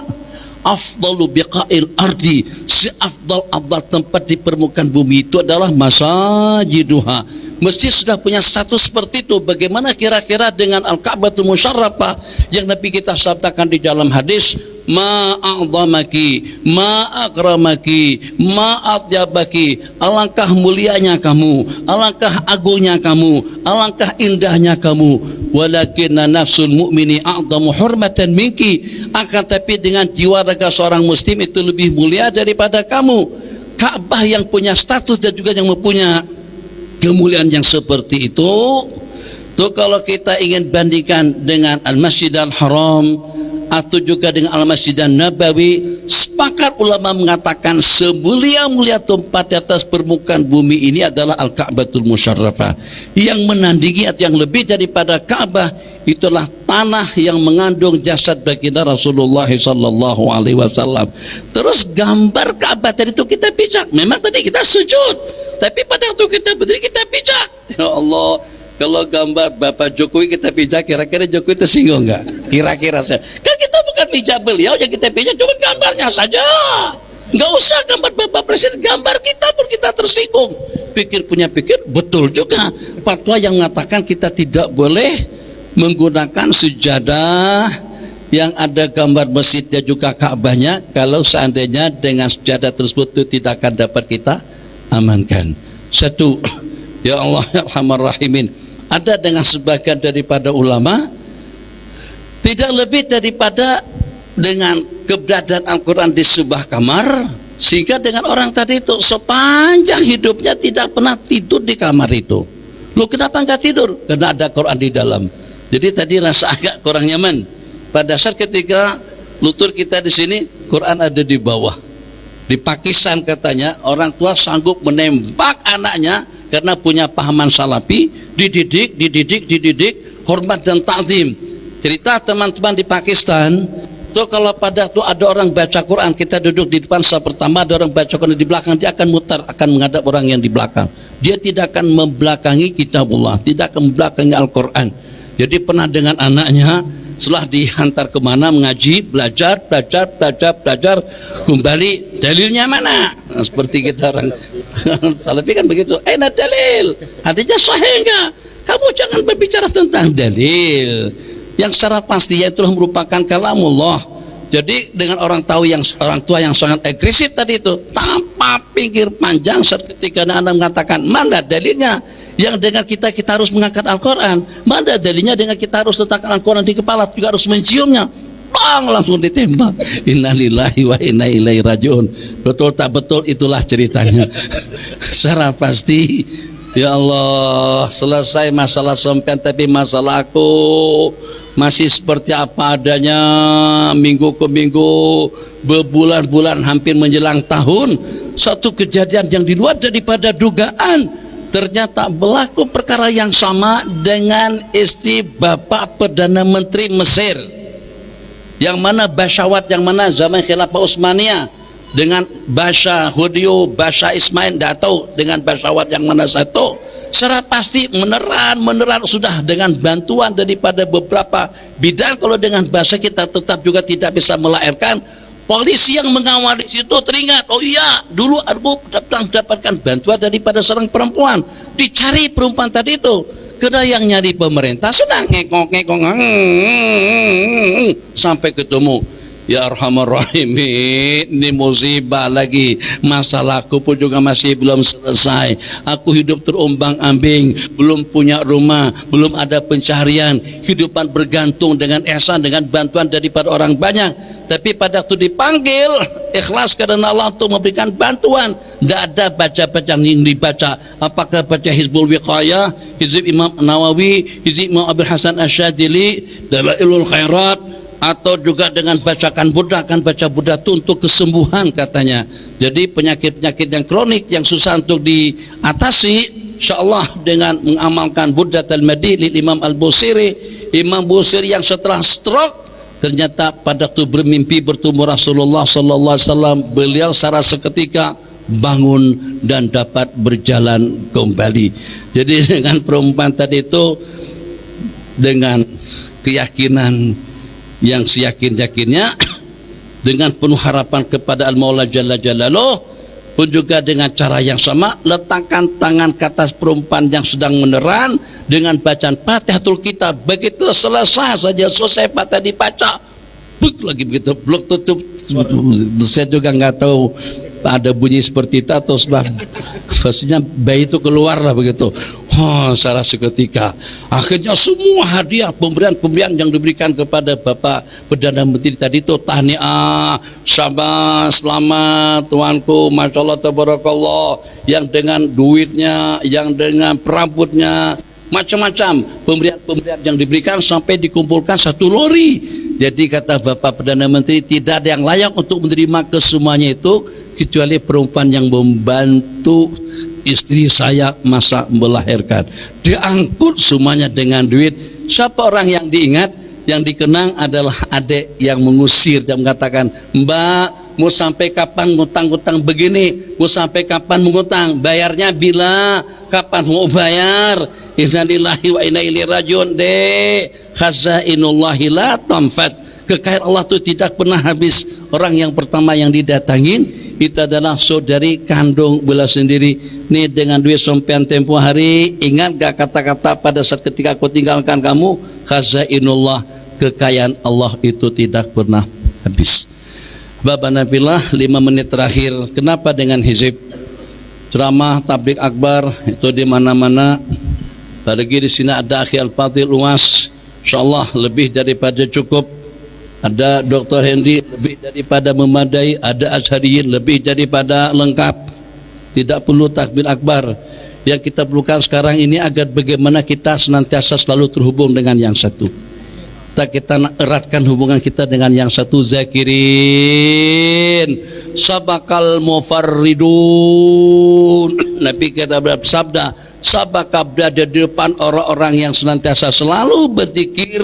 Speaker 1: Afdalu biqa'il ardi, seafdal-afdal tempat di permukaan bumi itu adalah masajiduha. Masjid sudah punya status seperti itu. Bagaimana kira-kira dengan Al-Ka'batul Musyarrafah yang Nabi kita sabdakan di dalam hadis, ma'a'zamaki, ma'akramaki, ma'atyabaki, alangkah mulianya kamu, alangkah agungnya kamu, alangkah indahnya kamu. Walakinna nafsul mu'mini a'zamu hurmatan minki, akan tapi dengan jiwa raga seorang muslim itu lebih mulia daripada kamu. Ka'bah yang punya status dan juga yang mempunyai kemuliaan yang seperti itu tuh, kalau kita ingin bandingkan dengan Al-Masjidil Haram atau juga dengan Al-Masjid Nabawi, sepakat ulama mengatakan semulia-mulia tempat di atas permukaan bumi ini adalah Al-Ka'batul Musyarrafah. Yang menandingi atau yang lebih daripada Ka'bah itulah tanah yang mengandung jasad baginda Rasulullah sallallahu alaihi wasallam. Terus gambar Ka'bah tadi itu kita pijak. Memang tadi kita sujud, tapi pada waktu kita berdiri kita pijak. Ya Allah, kalau gambar Bapak Jokowi kita pijak, kira-kira Jokowi tersinggung nggak? Kira-kira saya. Kan kita bukan pijak beliau, yang kita pijak cuma gambarnya saja. Nggak usah gambar Bapak Presiden, gambar kita pun kita tersinggung. Pikir punya pikir, betul juga. Fatwa yang mengatakan kita tidak boleh menggunakan sejadah yang ada gambar masjidnya juga Ka'bahnya kalau seandainya dengan sejadah tersebut itu tidak akan dapat kita amankan. Satu, ya Allah ya Arhamar Rahimin, ada dengan sebagian daripada ulama tidak lebih daripada dengan keberadaan Al-Quran di sebuah kamar, sehingga dengan orang tadi itu sepanjang hidupnya tidak pernah tidur di kamar itu. Loh, kenapa nggak tidur? Karena ada Quran di dalam. Jadi tadi rasa agak kurang nyaman. Pada saat ketika lutut kita di sini, Quran ada di bawah. Di Pakistan katanya orang tua sanggup menembak anaknya karena punya pahaman salafi, dididik, hormat dan ta'zim. Cerita teman-teman di Pakistan, tuh kalau pada tuh ada orang baca Quran, kita duduk di depan saf pertama, ada orang baca Quran di belakang, dia akan mutar, akan menghadap orang yang di belakang. Dia tidak akan membelakangi kitabullah, tidak akan membelakangi Al-Quran. Jadi pernah dengan anaknya, setelah dihantar kemana mengaji, belajar, kembali dalilnya mana? Nah, seperti kita orang salafi kan begitu. Aina dalil? Artinya sahih enggak? Kamu jangan berbicara tentang dalil yang secara pasti itulah merupakan kalamullah. Jadi dengan orang tua yang sangat agresif tadi itu, tanpa pikir panjang, ketika anak mengatakan mana dalilnya, yang dengan kita harus mengangkat Al-Quran, mana dalilnya dengan kita harus letakkan Al-Quran di kepala, juga harus menciumnya, bang, langsung ditembak. Innalillahi wa inna ilaihi rajiun. Betul tak betul, itulah ceritanya. Secara pasti, ya Allah, selesai masalah sompen, tapi masalah aku masih seperti apa adanya, minggu ke minggu, berbulan-bulan, hampir menjelang tahun. Satu kejadian yang di luar daripada dugaan, ternyata berlaku perkara yang sama dengan istri Bapak Perdana Menteri Mesir, yang mana Basyawat, yang mana zaman Khilafah Utsmaniyah, dengan Basya Hudio, Basya Ismail, tidak tahu dengan Basyawat yang mana satu. Secara pasti meneran sudah dengan bantuan daripada beberapa bidang. Kalau dengan bahasa kita tetap juga tidak bisa melahirkan. Polisi yang mengawal di situ teringat, oh iya, dulu aku dapatkan bantuan daripada seorang perempuan. Dicari perempuan tadi itu, karena yang nyari pemerintah sedang ngekong sampai ketemu. Ya Arhamar Rahimin, ini musibah lagi. Masalahku pun juga masih belum selesai. Aku hidup terombang-ambing, belum punya rumah, belum ada pencaharian, hidupan bergantung dengan ihsan, dengan bantuan daripada orang banyak. Tapi pada waktu dipanggil, ikhlas karena Allah untuk memberikan bantuan, tidak ada baca-baca yang dibaca. Apakah baca Hizbul Wiqayah, Hizib Imam Nawawi, Hizib Imam Abil Hasan Asyadili, Dalailul Khairat, atau juga dengan bacakan Buddha, akan baca Buddha itu untuk kesembuhan katanya. Jadi penyakit-penyakit yang kronik yang susah untuk diatasi, insyaallah dengan mengamalkan Buddha al-Madi lil Imam Al-Busiri. Imam Busiri yang setelah stroke ternyata pada waktu bermimpi bertemu Rasulullah sallallahu alaihi wasallam, beliau secara seketika bangun dan dapat berjalan kembali. Jadi dengan perempuan tadi itu, dengan keyakinan yang seyakin-yakinnya, dengan penuh harapan kepada Al-Maula Jalla Jalaluh, pun juga dengan cara yang sama, letakkan tangan ke atas perempuan yang sedang meneran dengan bacaan Fatihatul Kitab. Begitu selesai saja, selesai Fatihah dibaca, buk lagi begitu, blok tutup. Saya juga nggak tahu ada bunyi seperti itu atau sebab maksudnya bayi itu keluar lah begitu. Salah seketika akhirnya semua hadiah pemberian yang diberikan kepada Bapak Perdana Menteri tadi itu, tahniah, sabar, selamat tuanku, masya Allah tabarakallah, yang dengan duitnya, yang dengan perabotnya, macam-macam pemberian yang diberikan, sampai dikumpulkan satu lori. Jadi kata Bapak Perdana Menteri, tidak ada yang layak untuk menerima kesemuanya itu kecuali perempuan yang membantu istri saya masa melahirkan. Diangkut semuanya dengan duit. Siapa orang yang diingat? Yang dikenang adalah adik yang mengusir, yang mengatakan, Mbak, mau sampai kapan ngutang-ngutang begini? Mau sampai kapan mengutang? Bayarnya bila? Kapan mau bayar? Inna lillahi wa inna ilaihi rajiun. Khazainullahi la tanfad. Kekayaan Allah itu tidak pernah habis. Orang yang pertama yang didatangin itu adalah saudari kandung bela sendiri. Nih dengan duit sompian tempo hari, ingat gak kata-kata pada saat ketika aku tinggalkan kamu? Khazainullah, kekayaan Allah itu tidak pernah habis. Bapak Nabilah, 5 menit terakhir. Kenapa dengan hizib? Ceramah tabligh akbar itu di mana-mana. Apalagi di sini ada Akhi Al-Fadhil Uwas, insyaallah lebih daripada cukup. Ada Dr. Hendy, lebih daripada memadai. Ada Azhariyin, lebih daripada lengkap. Tidak perlu takbir akbar. Yang kita perlukan sekarang ini agar bagaimana kita senantiasa selalu terhubung dengan yang satu. Kita eratkan hubungan kita dengan yang satu. Zakirin sabakal mufarridun. Nabi kita bersabda, sabaka berada di depan orang-orang yang senantiasa selalu berzikir,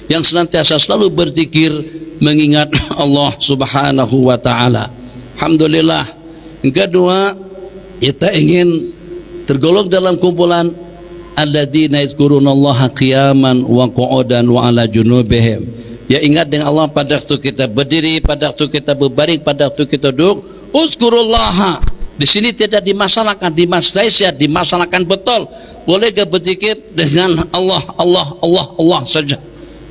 Speaker 1: yang senantiasa selalu berzikir mengingat Allah Subhanahu wa taala. Alhamdulillah. Yang kedua, kita ingin tergolong dalam kumpulan alladzina yazkurunallaha qiyaman wa qu'udan wa ala junubihim. Ya, ingat dengan Allah pada waktu kita berdiri, pada waktu kita berbaring, pada waktu kita duduk. Uzkurullaha. Di sini tidak dimasalahkan, di Malaysia dimasalahkan betul. Boleh gak berzikir dengan Allah, Allah, Allah, Allah saja.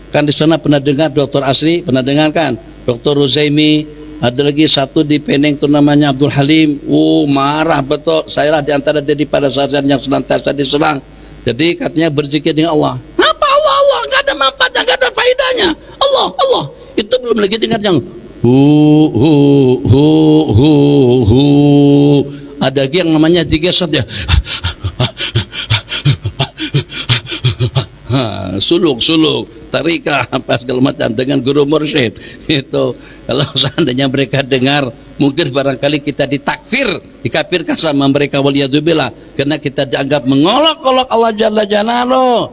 Speaker 1: Kan di sana pernah dengar Dr. Asri, pernah dengar kan? Dr. Ruzaimi, ada lagi satu di Penang itu namanya Abdul Halim. Marah betul. Saya lah di antara daripada sarjana yang senantiasa diserang. Jadi katanya berzikir dengan Allah. Kenapa Allah, Allah? Gak ada manfaatnya, gak ada faedahnya. Allah, Allah. Itu belum lagi dengar yang hu. Ada lagi yang namanya zikir saja. Suluk, tarikah, apa segala macam dengan guru mursyid. Itu kalau seandainya mereka dengar, mungkin barangkali kita ditakfir, dikafirkan sama mereka, waliyadzubillah, karena kita dianggap mengolok-olok Allah Jalla Jalaluhu.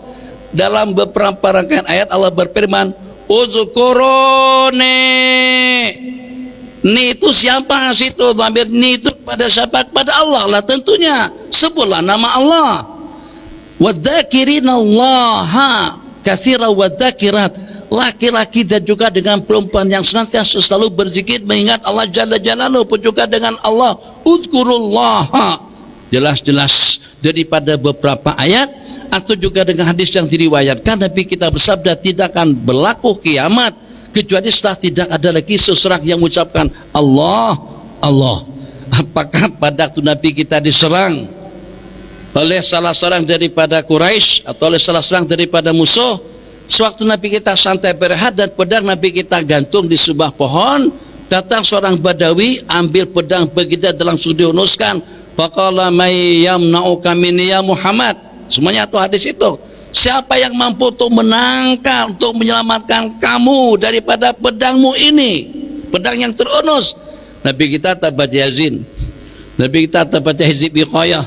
Speaker 1: Dalam beberapa rangkaian ayat Allah berfirman, uzkuruni. Ni itu siapa situ? Dhamir ni itu pada siapa? Kepada Allah lah tentunya. Sebutlah nama Allah. Wadzakirinallaha katsira wadzakirat. Laki-laki dan juga dengan perempuan yang senantiasa selalu berzikir mengingat Allah Jalla Jalaluhu, pun juga dengan Allah. Uzkurullaha. Jelas-jelas daripada beberapa ayat atau juga dengan hadis yang diriwayatkan, Nabi kita bersabda tidak akan berlaku kiamat kecuali setelah tidak ada lagi seseorang yang mengucapkan Allah, Allah. Apakah pada waktu Nabi kita diserang oleh salah seorang daripada Quraisy atau oleh salah seorang daripada musuh, sewaktu Nabi kita santai berehat dan pedang Nabi kita gantung di sebuah pohon, datang seorang Badawi ambil pedang begitu dan langsung diunuskan. Faqala may yamna'uka minni ya Muhammad. Semuanya itu hadis itu. Siapa yang mampu untuk menangkal, untuk menyelamatkan kamu daripada pedangmu ini, pedang yang terunus? Nabi kita tak baca Yazin, Nabi kita tak baca Hizib Iqayah,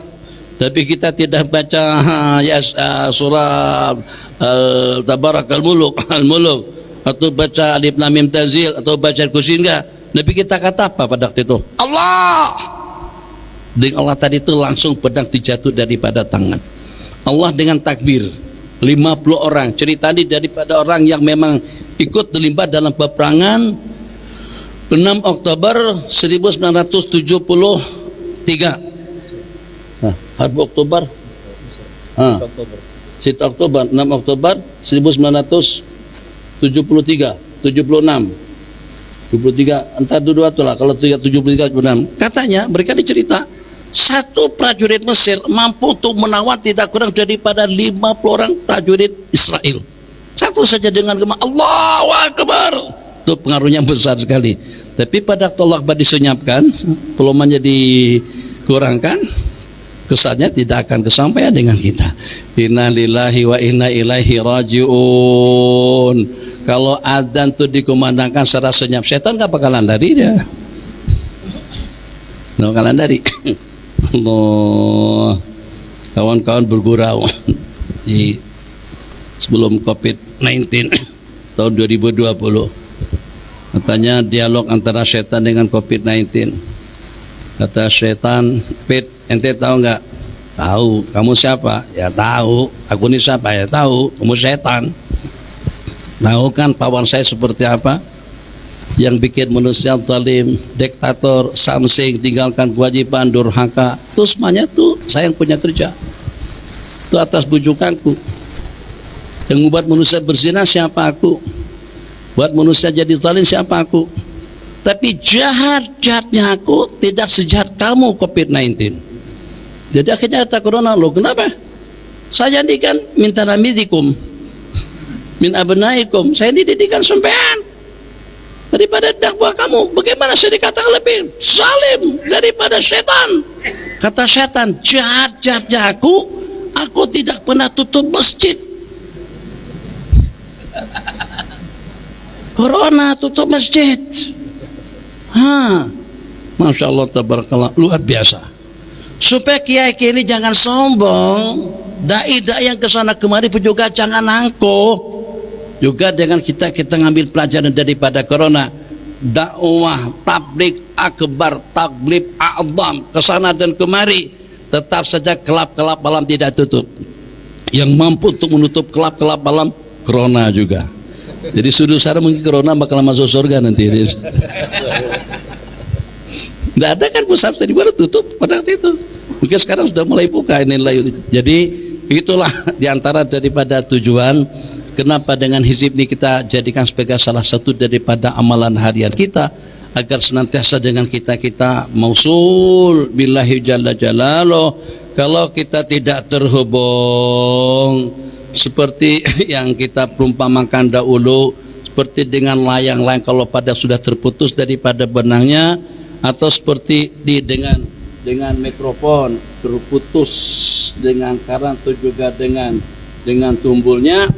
Speaker 1: Nabi kita tidak baca surah Tabarak Al-Muluk, atau baca Alif Lam Mim Tanzil, atau baca Al-Kursi. Enggak. Nabi kita kata apa pada waktu itu? Allah. Dengan Allah tadi itu langsung pedang dijatuh daripada tangan. Allah dengan takbir 50 orang. Cerita ini daripada orang yang memang ikut terlibat dalam peperangan 6 Oktober 1973. Harbu Oktober. 6 Oktober 1973, 76. 73 entar dua tuh lah, kalau 73 76. Katanya mereka dicerita satu prajurit Mesir mampu untuk menawan tidak kurang daripada 50 orang prajurit Israel. Satu saja dengan gema Allahu Akbar. Itu pengaruhnya besar sekali. Tapi pada waktu Allah disunyapkan, pelumannya dikurangkan, kesannya tidak akan kesampaian dengan kita. Inna lillahi wa inna ilaihi rajiun. Kalau adzan itu dikumandangkan secara senyap, setan gak bakalan lari dia. Gak bakalan lari. Allah, kawan-kawan bergurau di sebelum COVID-19 tahun 2020, katanya dialog antara setan dengan COVID-19. Kata setan, Pit, ente tahu nggak? Tahu. Kamu siapa? Ya tahu. Aku ini siapa? Ya tahu. Kamu setan. Tahu kan pawan saya seperti apa? Yang bikin manusia zalim, diktator, samsing, tinggalkan kewajiban, durhaka. Itu semuanya tuh saya yang punya kerja. Itu atas bujukanku. Yang membuat manusia berzina siapa? Aku. Buat manusia jadi zalim siapa? Aku. Tapi jahat-jahatnya aku tidak sejahat kamu COVID-19. Jadi akhirnya kata corona, lo kenapa? Saya ini kan minta namidikum min abnaikum, saya ini didikan sampean daripada dakwah kamu. Bagaimana saya dikatakan lebih zalim daripada setan? Kata setan, jahat-jahatnya aku tidak pernah tutup masjid. Corona tutup masjid. Masya Allah, tabarakallah, luar biasa. Supaya kiai-kiai ini jangan sombong, dai-dai yang kesana kemari pun juga jangan angkuh. Juga dengan kita ngambil pelajaran daripada corona. Dakwah, tabligh akbar, tabligh a'zam, kesana dan kemari. Tetap saja kelap-kelap malam tidak tutup. Yang mampu untuk menutup kelap-kelap malam, corona juga. Jadi sudut sana mungkin corona bakal masuk surga nanti. Tidak ada kan pusat tadi baru tutup pada waktu itu. Mungkin sekarang sudah mulai buka ini. Jadi itulah diantara daripada tujuan kenapa dengan hizib ini kita jadikan sebagai salah satu daripada amalan harian kita, agar senantiasa dengan kita mausul billahi jalla jalaluh. Kalau kita tidak terhubung seperti yang kita perumpamakan dahulu, seperti dengan layang-layang kalau pada sudah terputus daripada benangnya, atau seperti dengan mikrofon terputus dengan karang atau juga dengan tumbulnya,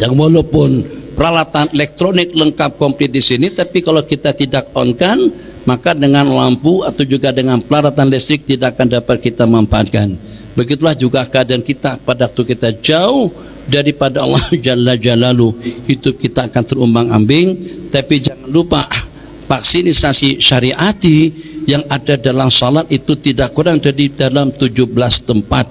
Speaker 1: yang walaupun peralatan elektronik lengkap komplit di sini, tapi kalau kita tidak on kan, maka dengan lampu atau juga dengan peralatan listrik tidak akan dapat kita manfaatkan. Begitulah juga keadaan kita pada waktu kita jauh daripada Allah Jalla Jalaluh, hidup kita akan terumbang-ambing. Tapi jangan lupa vaksinisasi syariati yang ada dalam salat itu tidak kurang dari dalam 17 tempat.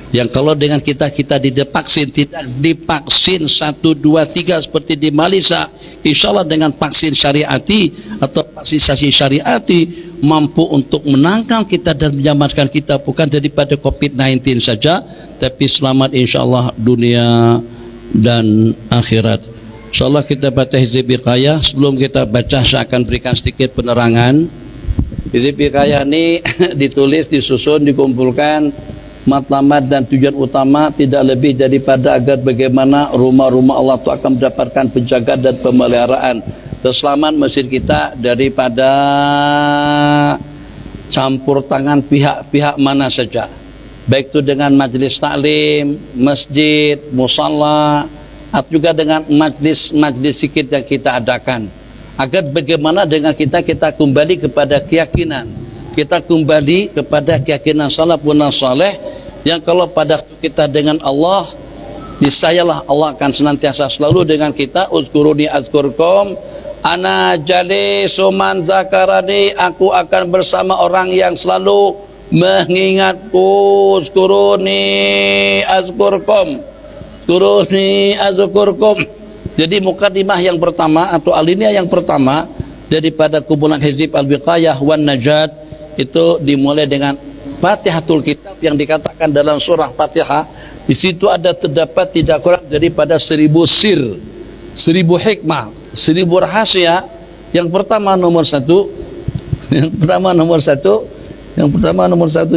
Speaker 1: Yang kalau dengan kita divaksin, tidak divaksin 1, 2, 3 seperti di Malaysia, insya Allah dengan vaksin syariati atau vaksinasi syariati mampu untuk menangkal kita dan menyelamatkan kita bukan daripada COVID-19 saja, tapi selamat insya Allah dunia dan akhirat. Insya Allah kita baca hizib wiqayah. Sebelum kita baca saya akan berikan sedikit penerangan. Hizib wiqayah ini ditulis, disusun, dikumpulkan matlamat dan tujuan utama tidak lebih daripada agar bagaimana rumah-rumah Allah itu akan mendapatkan penjagaan dan pemeliharaan keselamatan masjid kita daripada campur tangan pihak-pihak mana saja, baik itu dengan majelis taklim, masjid, musalla, atau juga dengan majlis zikir yang kita adakan, agar bagaimana dengan kita kembali kepada keyakinan, kita kembali kepada keyakinan salafun saleh, yang kalau pada kita dengan Allah, niscayalah Allah akan senantiasa selalu dengan kita. Uzkuruni azkurkum, ana jalisu man zakarani, aku akan bersama orang yang selalu mengingatku. Uzkuruni azkurkum, uzkuruni azkurkum. Jadi mukadimah yang pertama atau alinea yang pertama daripada kumpulan hizib al-wiqayah wan najat itu dimulai dengan Fatihatul Kitab yang dikatakan dalam surah Fatihah. Di situ ada terdapat tidak kurang daripada 1000 sir, 1000 hikmah, 1000 rahasia. Yang pertama nomor satu,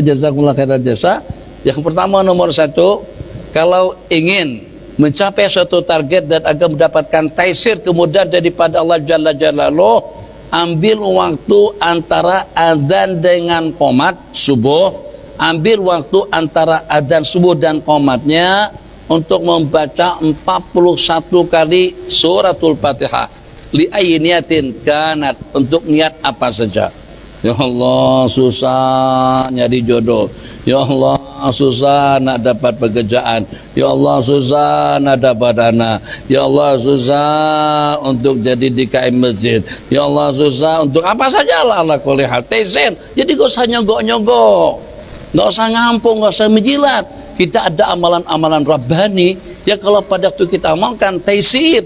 Speaker 1: jazakumullah khairan jasa. Yang pertama nomor satu, kalau ingin mencapai suatu target dan agar mendapatkan taisir kemudahan daripada Allah Jalla Jalaluh, ambil waktu antara adzan dengan qomat subuh, ambil waktu antara adzan subuh dan qomatnya untuk membaca 41 kali suratul Fatihah. Li ayyi niyatin kanat, untuk niat apa saja. Ya Allah, susah nyari jodoh. Ya Allah, susah nak dapat pekerjaan. Ya Allah, susah nak dapat dana. Ya Allah, susah untuk jadi DKM masjid. Ya Allah, susah untuk apa saja lah, ala kulli hal. Tezen. Jadi gak usah nyogok-nyogok, gak usah ngampung, gak usah menjilat. Kita ada amalan-amalan Rabbani yang kalau pada waktu kita amalkan, taisir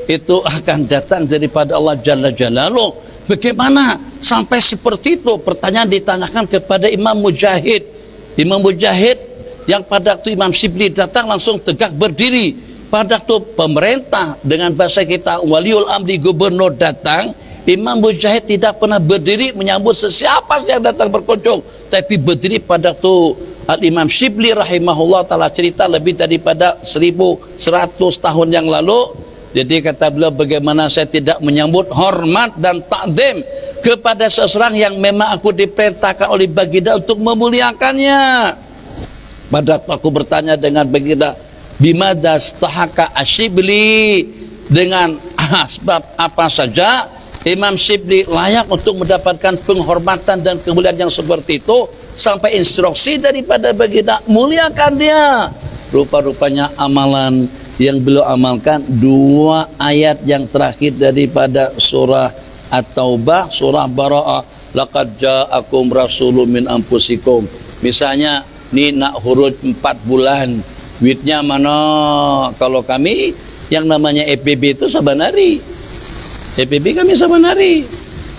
Speaker 1: itu akan datang daripada Allah Jalla Jalaluh. Bagaimana sampai seperti itu? Pertanyaan ditanyakan kepada Imam Mujahid. Imam Mujahid yang pada waktu Imam Shibli datang langsung tegak berdiri. Pada waktu pemerintah, dengan bahasa kita waliul amri, gubernur datang, Imam Mujahid tidak pernah berdiri menyambut sesiapa yang datang berkunjung, tapi berdiri pada waktu Al-Imam Shibli rahimahullah ta'ala cerita lebih daripada 1100 tahun yang lalu. Jadi kata beliau, bagaimana saya tidak menyambut hormat dan takzim kepada seseorang yang memang aku diperintahkan oleh baginda untuk memuliakannya. Pada waktu aku bertanya dengan baginda, bimada stahaka Asyibli, dengan sebab apa saja Imam Shibli layak untuk mendapatkan penghormatan dan kemuliaan yang seperti itu, sampai instruksi daripada baginda, muliakan dia. Rupa-rupanya amalan yang beliau amalkan 2 ayat yang terakhir daripada surah At-Taubah, surah Bara'ah, laqad ja'akum rasulun min anfusikum. Misalnya ni nak huruf 4 bulan, duitnya mana? Kalau kami yang namanya EPB itu saban hari. EPB kami saban hari,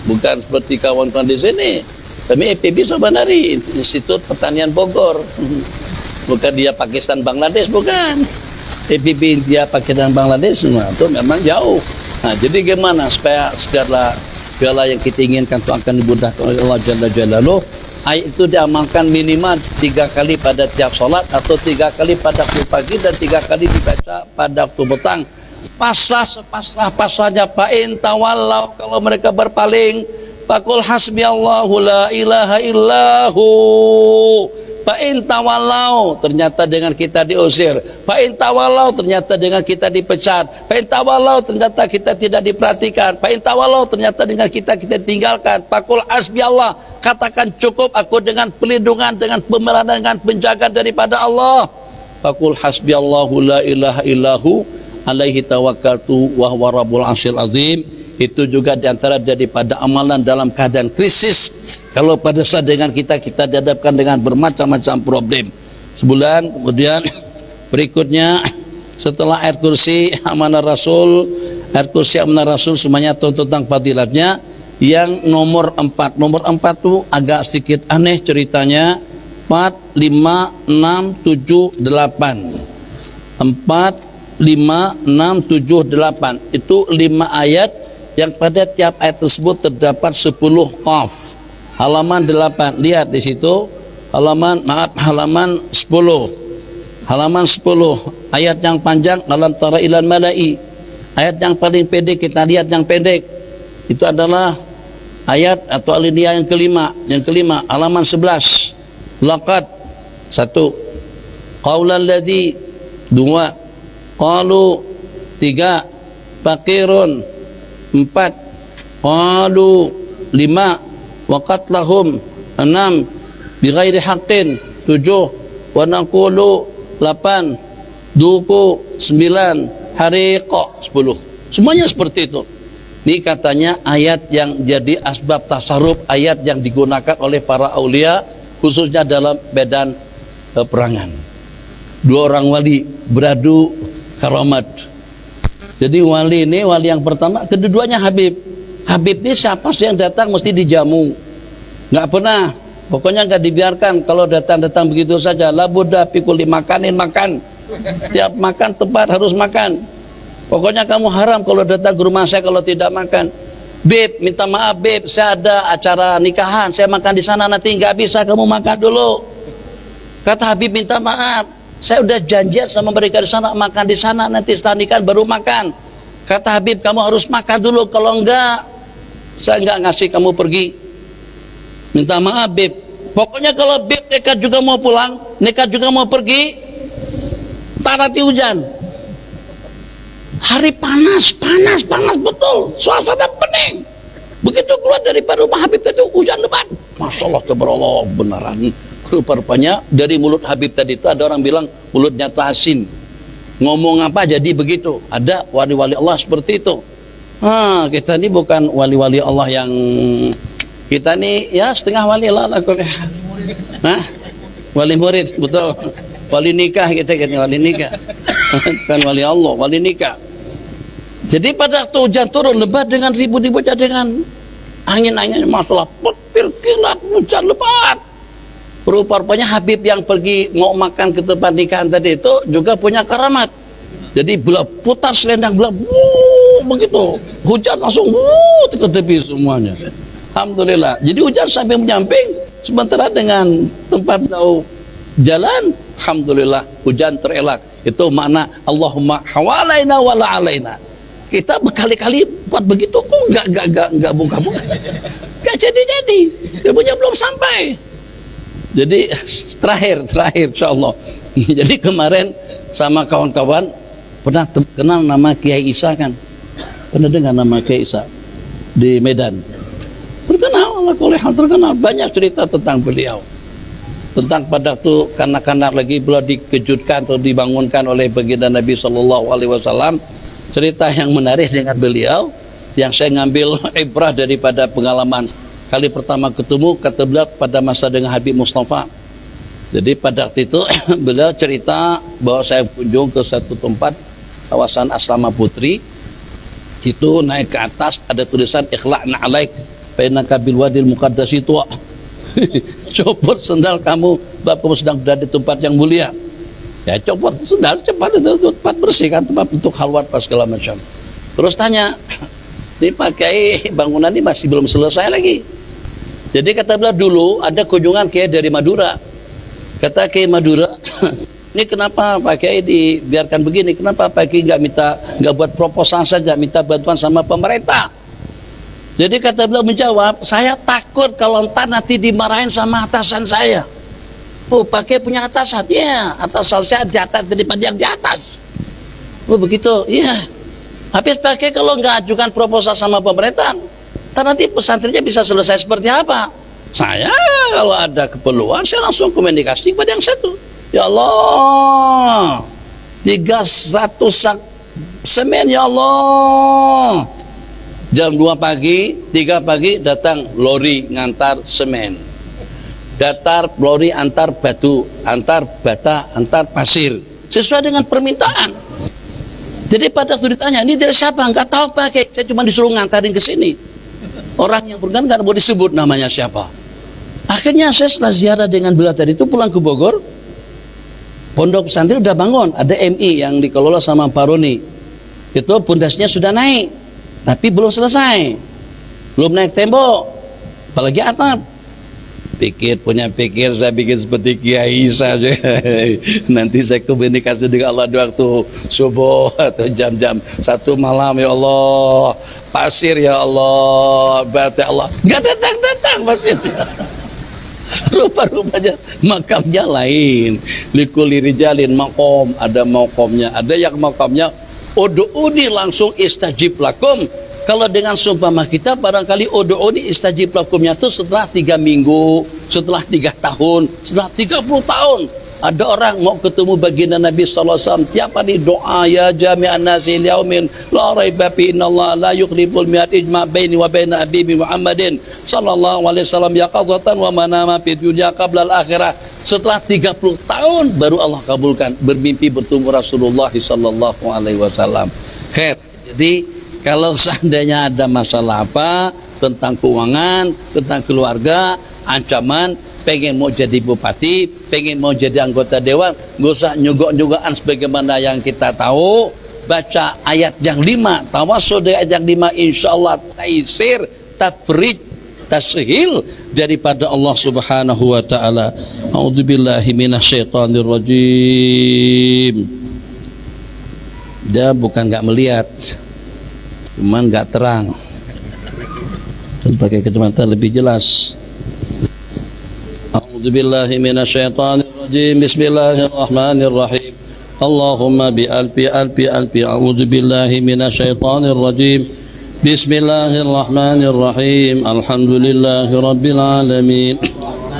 Speaker 1: bukan seperti kawan-kawan di sini. Kami EPB saban hari, Institut Pertanian Bogor. Bukan dia Pakistan Bangladesh, bukan. EPB India, Pakistan, Bangladesh, semua itu memang jauh. Nah, jadi gimana supaya segala yang kita inginkan itu akan dimudahkan oleh Allah Jalla Jalaluh. Ayat itu diamalkan minimal 3 kali pada tiap sholat, atau 3 kali pada waktu pagi dan 3 kali dibaca pada waktu petang. Pasrahnya fa'in tawallau, kalau mereka berpaling, faqul hasbiyallahu la ilaha illahu. Fa'in tawallau, ternyata dengan kita diusir. Fa'in tawallau, ternyata dengan kita dipecat. Fa'in tawallau, ternyata kita tidak diperhatikan. Fa'in tawallau, ternyata dengan kita ditinggalkan. Faqul hasbiyallah, katakan cukup aku dengan pelindungan, dengan pemeliharaan, dengan penjagaan daripada Allah. Faqul hasbiyallahu la ilaha illahu alaihi tawakkaltu wa huwa rabbul arsyil azim. Itu juga diantara daripada amalan dalam keadaan krisis. Kalau pada saat dengan kita dihadapkan dengan bermacam-macam problem. Sebulan kemudian berikutnya setelah ayat kursi amanah Rasul, ayat kursi amanah Rasul semuanya tentang fadilatnya. Yang nomor 4 itu agak sedikit aneh ceritanya. 4, 5, 6, 7, 8 4, 5, 6, 7, 8 itu 5 ayat yang pada tiap ayat tersebut terdapat 10 qaf. Halaman 8, lihat di situ, halaman 10. Halaman 10, ayat yang panjang alam tara ilal malai. Ayat yang paling pendek kita lihat yang pendek. Itu adalah ayat atau alinea yang kelima. Yang kelima, halaman 11. Laqad 1. Qaulal ladzi 2. Qalu 3. Faqirun 4. Qalu 5. Waqat lahum 6 bighairi haqqin 7 wa naqulu 8 duku 9 hariqa 10. Semuanya seperti itu. Ini katanya ayat yang jadi asbab tasarruf, ayat yang digunakan oleh para aulia khususnya dalam medan peperangan. 2 orang wali beradu karamat. Jadi wali ini wali yang pertama, kedua-duanya Habib. Habib ini siapa sih yang datang mesti dijamu, nggak pernah, pokoknya nggak dibiarkan. Kalau datang begitu saja, labuda pikul dimakanin, makan tiap makan tempat harus makan. Pokoknya kamu haram kalau datang ke rumah saya kalau tidak makan. Beb, minta maaf Beb, saya ada acara nikahan, saya makan di sana, nanti nggak bisa, kamu makan dulu. Kata Habib, minta maaf, saya udah janjian sama mereka di sana, makan di sana, nanti setelah nikahan baru makan. Kata Habib, kamu harus makan dulu, kalau enggak saya enggak ngasih kamu pergi. Minta maaf Beb, Pokoknya kalau Bib nekat juga mau pulang, nekat juga mau pergi, tarati hujan. Hari panas betul, suasana pening. Begitu keluar daripada rumah Habib tadi hujan lebat. Masya Allah, tabarakallah, beneran. Rupanya dari mulut Habib tadi itu ada orang bilang mulutnya asin. Ngomong apa jadi begitu. Ada wali-wali Allah seperti itu. Kita ini bukan wali-wali Allah yang kita ini ya setengah wali lah. Wali murid, betul. Wali nikah kita wali nikah. Bukan wali Allah, wali nikah. Jadi pada waktu hujan turun lebat dengan ribu-ribu dengan angin-angin masalah petir kilat hujan lebat. Rupanya Habib yang pergi mau makan ke tempat nikahan tadi itu juga punya karamat. Jadi putar selendang begitu hujan langsung ke tepi semuanya. Alhamdulillah. Jadi hujan sampai menyamping, sementara dengan tempat beliau jalan, alhamdulillah hujan terelak. Itu makna Allahumma hawalaina wala alaina. Kita berkali-kali buat begitu kok enggak buka-buka. Enggak jadi. Ilmunya belum sampai. Jadi terakhir insyaallah. Jadi kemarin sama kawan-kawan pernah kenal nama Kiai Isa kan? Pernah dengar nama Kiai Isa di Medan? Terkenal banyak cerita tentang beliau. Tentang pada waktu kanak-kanak lagi beliau dikejutkan atau dibangunkan oleh baginda Nabi sallallahu alaihi wasallam. Cerita yang menarik dengan beliau yang saya ngambil ibrah daripada pengalaman kali pertama ketemu, kata beliau pada masa dengan Habib Mustafa. Jadi pada waktu itu beliau cerita bahwa saya kunjung ke satu tempat kawasan Asrama Putri. Itu naik ke atas ada tulisan ikhla'na alaik fa innaka bil wadil muqaddas itu. Copot sendal kamu, Bapak sedang berada di tempat yang mulia. Ya copot sendal cepat, itu tempat bersih kan, tempat untuk khalwat pas segala macam. Terus tanya, ini pakai bangunan ini masih belum selesai lagi. Jadi kata beliau dulu ada kunjungan Kiai dari Madura. Kata Kiai Madura, ini kenapa Pak Kiai dibiarkan begini? Kenapa Pak Kiai nggak buat proposal saja, minta bantuan sama pemerintah? Jadi kata beliau menjawab, saya takut kalau entar nanti dimarahin sama atasan saya. Oh, Pak Kiai punya atasan? Iya, atasan saya di atas daripada yang di atas. Oh begitu, iya. Habis Pak Kiai kalau nggak ajukan proposal sama pemerintah, entar nanti pesantrennya bisa selesai seperti apa? Saya kalau ada keperluan saya langsung komunikasi kepada yang satu. Ya Allah, 31 sak semen ya Allah. Jam 2 pagi, 3 pagi datang lori ngantar semen. Datar lori antar batu, antar bata, antar pasir sesuai dengan permintaan. Jadi pada waktu ditanya, ini dari siapa? Enggak tahu Pak Kiai, saya cuma disuruh ngantarin ke sini. Orang yang berkenan nggak mau disebut namanya siapa. Akhirnya saya setelah ziarah dengan beliau tadi itu pulang ke Bogor. Pondok pesantren udah bangun, ada MI yang dikelola sama Pak Roni. Itu pondasinya sudah naik, tapi belum selesai, belum naik tembok, apalagi atap. Punya pikir saya bikin seperti Kiai saja. Nanti saya komunikasi dengan Allah di waktu subuh atau jam-jam 1 malam. Ya Allah, pasir ya Allah, batu Allah, nggak datang pasir. Rupa-rupanya makamnya lain. Likuli rijalin makom, ada makomnya, ada yang makamnya ud'uni langsung istajib lakum. Kalau dengan sumpah kita barangkali ud'uni istajib lakumnya itu setelah 3 minggu, setelah 3 tahun, setelah 30 tahun. Ada orang mau ketemu baginda Nabi sallallahu alaihi wasallam, tiap hari doa ya jami'an nasil yaumin la raiba fi innallaha la yukhliful mi'ad ijma' baini wa baina habibi Muhammadin sallallahu alaihi wasallam yaqazatan wa manama fi dunya qabla al-akhirah. Setelah 30 tahun baru Allah kabulkan bermimpi bertemu Rasulullah sallallahu alaihi wasallam. Khair. Jadi kalau seandainya ada masalah apa tentang keuangan, tentang keluarga, ancaman, pengen mau jadi bupati, pengen mau jadi anggota dewan, nggak usah nyogok-nyogokan sebagaimana yang kita tahu. Baca ayat yang 5, tawassul dari ayat yang 5, insya Allah taisir, tafrij, tashil daripada Allah Subhanahu wa taala. A'udzubillahi minasyaitonir rajim. Dia bukan nggak melihat, cuman nggak terang. Dan pakai kacamata lebih jelas. أعوذ بالله من الشيطان الرجيم بسم الله الرحمن الرحيم اللهم بألف أعوذ بالله من الشيطان الرجيم بسم الله الرحمن الرحيم الحمد لله رب العالمين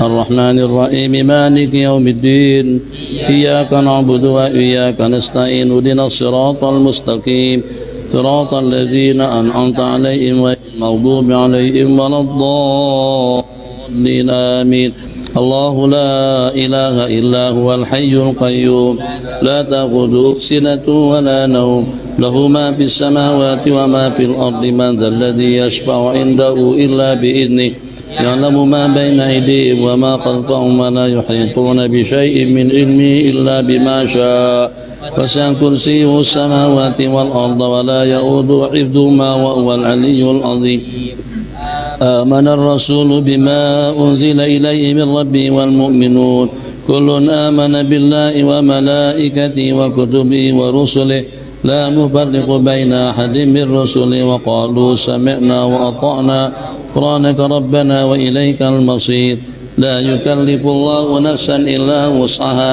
Speaker 1: الرحمن الرحيم مالك يوم الدين إياك نعبد وإياك نستعين اهدنا الصراط المستقيم صراط الذين أنعمت عليهم غير المغضوب عليهم ولا الضالين آمين الله لا إله إلا هو الحي القيوم لا تأخذه سنة ولا نوم له ما في السماوات وما في الأرض من ذا الذي يشفع عنده إلا بإذنه يعلم ما بين أيديهم وما خلفهم ولا يحيطون بشيء من علمه إلا بما شاء وسع كرسيه السماوات والأرض ولا يؤوده حفظهما وهو العلي العظيم آمن الرسول بما أنزل إليه من ربه والمؤمنون كل آمن بالله وملائكته وكتبه ورسله لا نفرق بين أحد من رسله وقالوا سمعنا وأطعنا غفرانك ربنا وإليك المصير لا يكلف الله نفسا إلا وسعها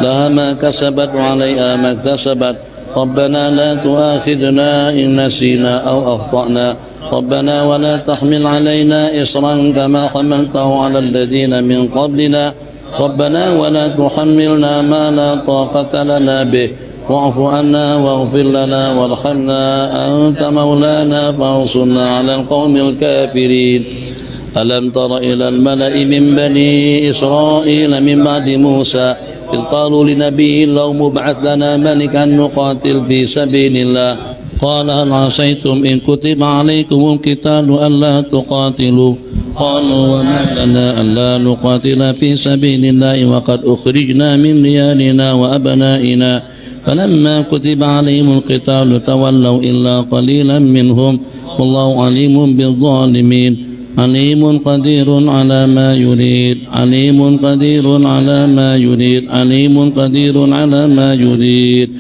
Speaker 1: لها ما كسبت وعليها ما اكتسبت ربنا لا تؤاخذنا إن نسينا أو أخطأنا ربنا ولا تحمل علينا إصرا كما حملته على الذين من قبلنا ربنا ولا تحملنا ما لا طاقة لنا به واعف عنا واغفر لنا وارحمنا أنت مولانا فانصرنا على القوم الكافرين ألم تر إلى الملأ من بني إسرائيل من بعد موسى إذ قالوا لنبي اللهم ابعث لنا ملكا نقاتل في سبيل الله قال هل عصيتم إن كتب عليكم القتال ألا تقاتلوا قالوا وما لنا ألا نقاتل في سبيل الله وقد أخرجنا من ديارنا وأبنائنا فلما كتب عليهم القتال تولوا إلا قليلا منهم والله عليم بالظالمين عليم قدير على ما يريد عليم قدير على ما يريد عليم قدير على ما يريد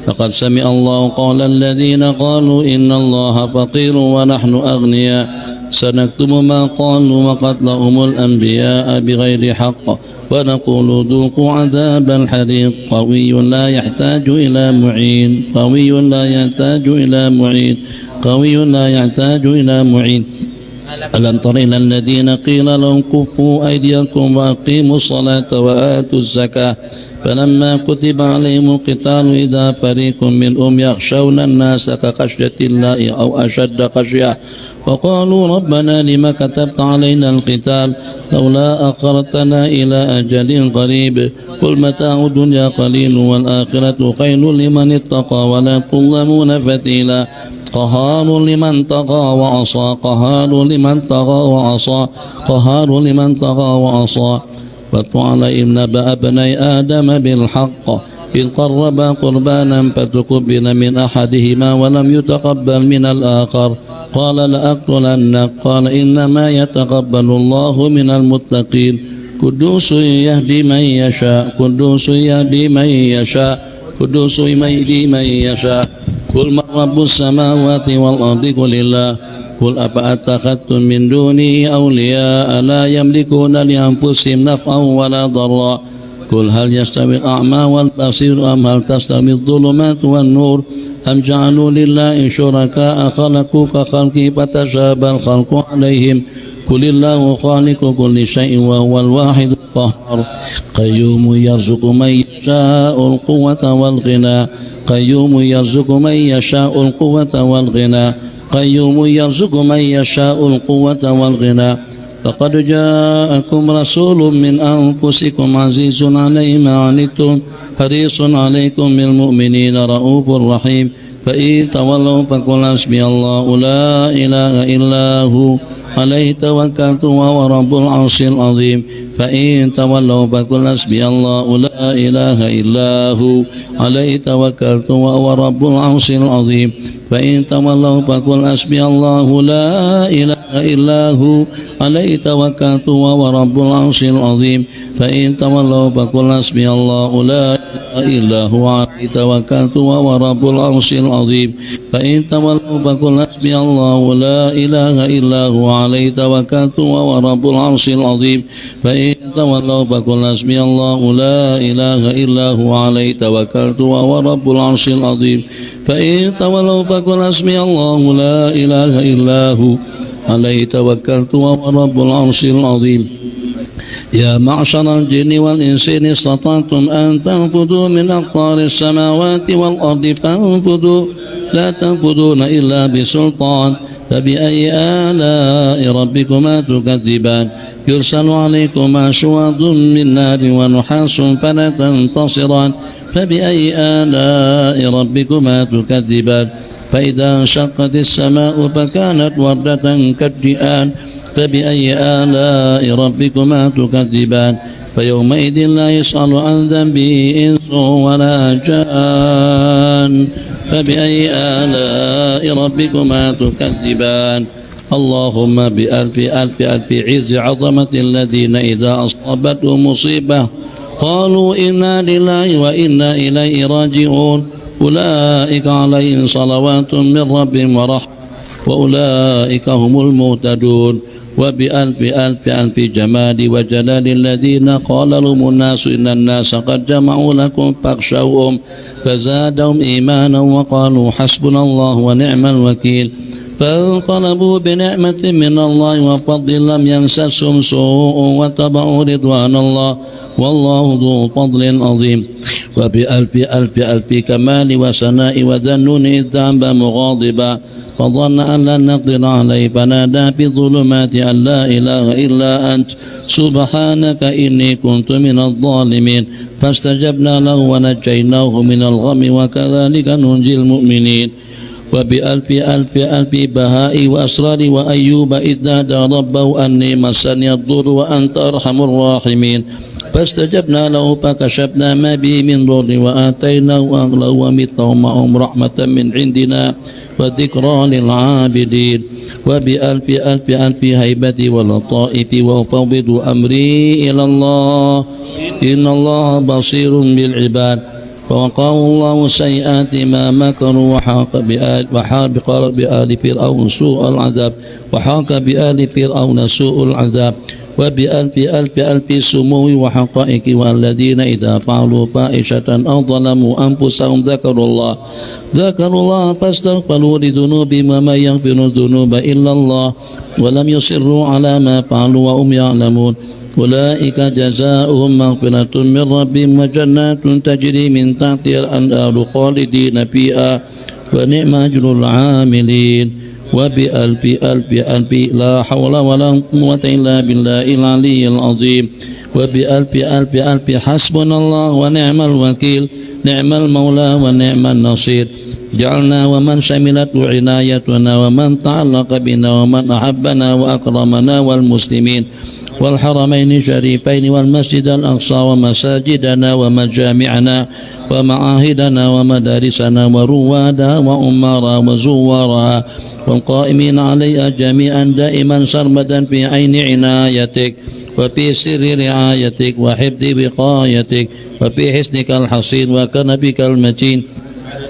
Speaker 1: فقد سمع الله قول الذين قالوا إن الله فقير ونحن أغنياء سنكتب ما قالوا وقتلهم الأنبياء بغير حق ونقول ذوقوا عذاب الحريق قوي لا يحتاج إلى معين قوي لا يحتاج إلى معين قوي لا يحتاج إلى معين ألم تر إلى الذين قيل لهم كفوا أيديكم وأقيموا الصلاة وآتوا الزكاة فلما كتب عليهم القتال إذا فريق منهم يخشون الناس كخشية الله أو أشد خشية وقالوا ربنا لم كتبت علينا القتال لولا أخرتنا إلى أجل قريب قل متاع الدنيا قليل والآخرة خير لمن اتقى ولا تظلمون فتيلا قهار لمن طغى وعصى قهار لمن طغى وعصى قهار لمن طغى وعصى واتل عليهم نبأ ابني آدم بالحق إذ قربا قربانا فتقبل من أحدهما ولم يتقبل من الآخر قال لأقتلنك قال إنما يتقبل الله من المتقين قدوس يهدي من يشاء قدوس يهدي من يشاء قدوس يهدي من يشاء قل من رب السماوات والأرض قل الله قل أفأتخذتم من دونه أولياء لا يملكون لأنفسهم نفعا ولا ضرا قل هل يستوي الأعمى والبصير أم هل تستوي الظلمات والنور أم جعلوا لله شركاء خلقوا كخلقه فتشابه الخلق عليهم قل الله خالق كل شيء وهو الواحد القهار قيوم يرزق من يشاء القوة والغنى قيوم يرزق من يشاء القوة والغنى قيوم يرزق من يشاء القوة والغنى فقد جاءكم رسول من أنفسكم عزيز عليه ما عنتم حريص عليكم بالمؤمنين رؤوف رحيم فإن تولوا فقل حسبي الله لا إله إلا هو عليه توكلت وهو رب العرش العظيم فإن تولوا فقل حسبي الله لا إله إلا هو عليه توكلت وهو رب العرش العظيم فإن تولوا فقل حسبي الله لا إله إلا هو عليه توكلت وهو رب العرش العظيم فإن تولوا فقل حسبي الله لا إله إلا هو عليه توكلت وهو رب العرش العظيم فإن تولوا فقل حسبي الله لا إله إلا هو عليه توكلت وهو رب العرش العظيم فإن تولوا فقل حسبي الله لا إله إلا هو عليه توكلت وهو رب العرش العظيم فإن تولوا فقل حسبي الله لا إله إلا هو عليه توكلت وهو رب العرش العظيم يا معشر الجن والإنس إن استطعتم أن تنفذوا من أقطار السماوات والأرض فانفذوا لا تنفذون إلا بسلطان فبأي آلاء ربكما تكذبان يرسل عليكما شواظ من نار ونحاس فلا تنتصران فبأي آلاء ربكما تكذبان فإذا انشقت السماء فكانت وردة كالدئان فبأي آلاء ربكما تكذبان فيومئذ لا يسأل عن ذنبه إنس ولا جان فبأي آلاء ربكما تكذبان اللهم بألف ألف ألف عز عظمة الذين إذا أصابتهم مصيبة قالوا إنا لله وإنا إليه راجعون أولئك عليهم صلوات من ربهم ورحمة وأولئك هم المهتدون وبألف ألف ألف جمال وجلال الذين قال لهم الناس إن الناس قد جمعوا لكم فاخشوهم فزادهم إيمانا وقالوا حسبنا الله ونعم الوكيل فانقلبوا بنعمة من الله وفضل لم يمسسهم سوء واتبعوا رضوان الله والله ذو فضل عظيم وبألف ألف ألف كمال وسناء وذنون إذ ذهب مغاضبا فظن أن لن نقدر عليه فنادى بالظلمات أن لا إله إلا أنت سبحانك إني كنت من الظالمين فاستجبنا له ونجيناه من الغم وكذلك ننجي المؤمنين وبألف ألف ألف بهاء وأسرار وأيوب إذ نادى ربه أني مسني الضر وأنت أرحم الراحمين فاستجبنا له فكشفنا ما به من ضر وآتيناه أهله ومثلهم معهم رحمة من عندنا وذكرى للعابدين وبألف ألف ألف هيبة ولطائف وأفوض أمري إلى الله إن الله بصير بالعباد فوقاه الله سيئات ما مكروا وحاق بآل فرعون سوء العذاب وحاق بآل فرعون سوء العذاب وبألف ألف ألف سمو وحقائق والذين إذا فعلوا فاحشة أو ظلموا أنفسهم ذكروا الله فاستغفروا لذنوبهم ومن يغفر الذنوب إلا الله ولم يصروا على ما فعلوا وهم يعلمون أولئك جزاؤهم مغفرة من ربهم وجنات تجري من تحتها الأنهار خالدين فيها ونعم أجر العاملين وبألف ألف ألف لا حول ولا قوة إلا بالله العلي العظيم وبألف ألف ألف حسبنا الله ونعم الوكيل نعم المولى ونعم النصير جعلنا ومن شملت عنايتنا ومن تعلق بنا ومن أحبنا وأكرمنا والمسلمين والحرمين الشريفين والمسجد الأقصى ومساجدنا ومجامعنا ومعاهدنا ومدارسنا وروادها وأمارها وزوارها والقائمين عليها جميعا دائما سرمدا في عين عنايتك وفي سر رعايتك وحفظ وقايتك وفي حسنك الحصين وكنبك المتين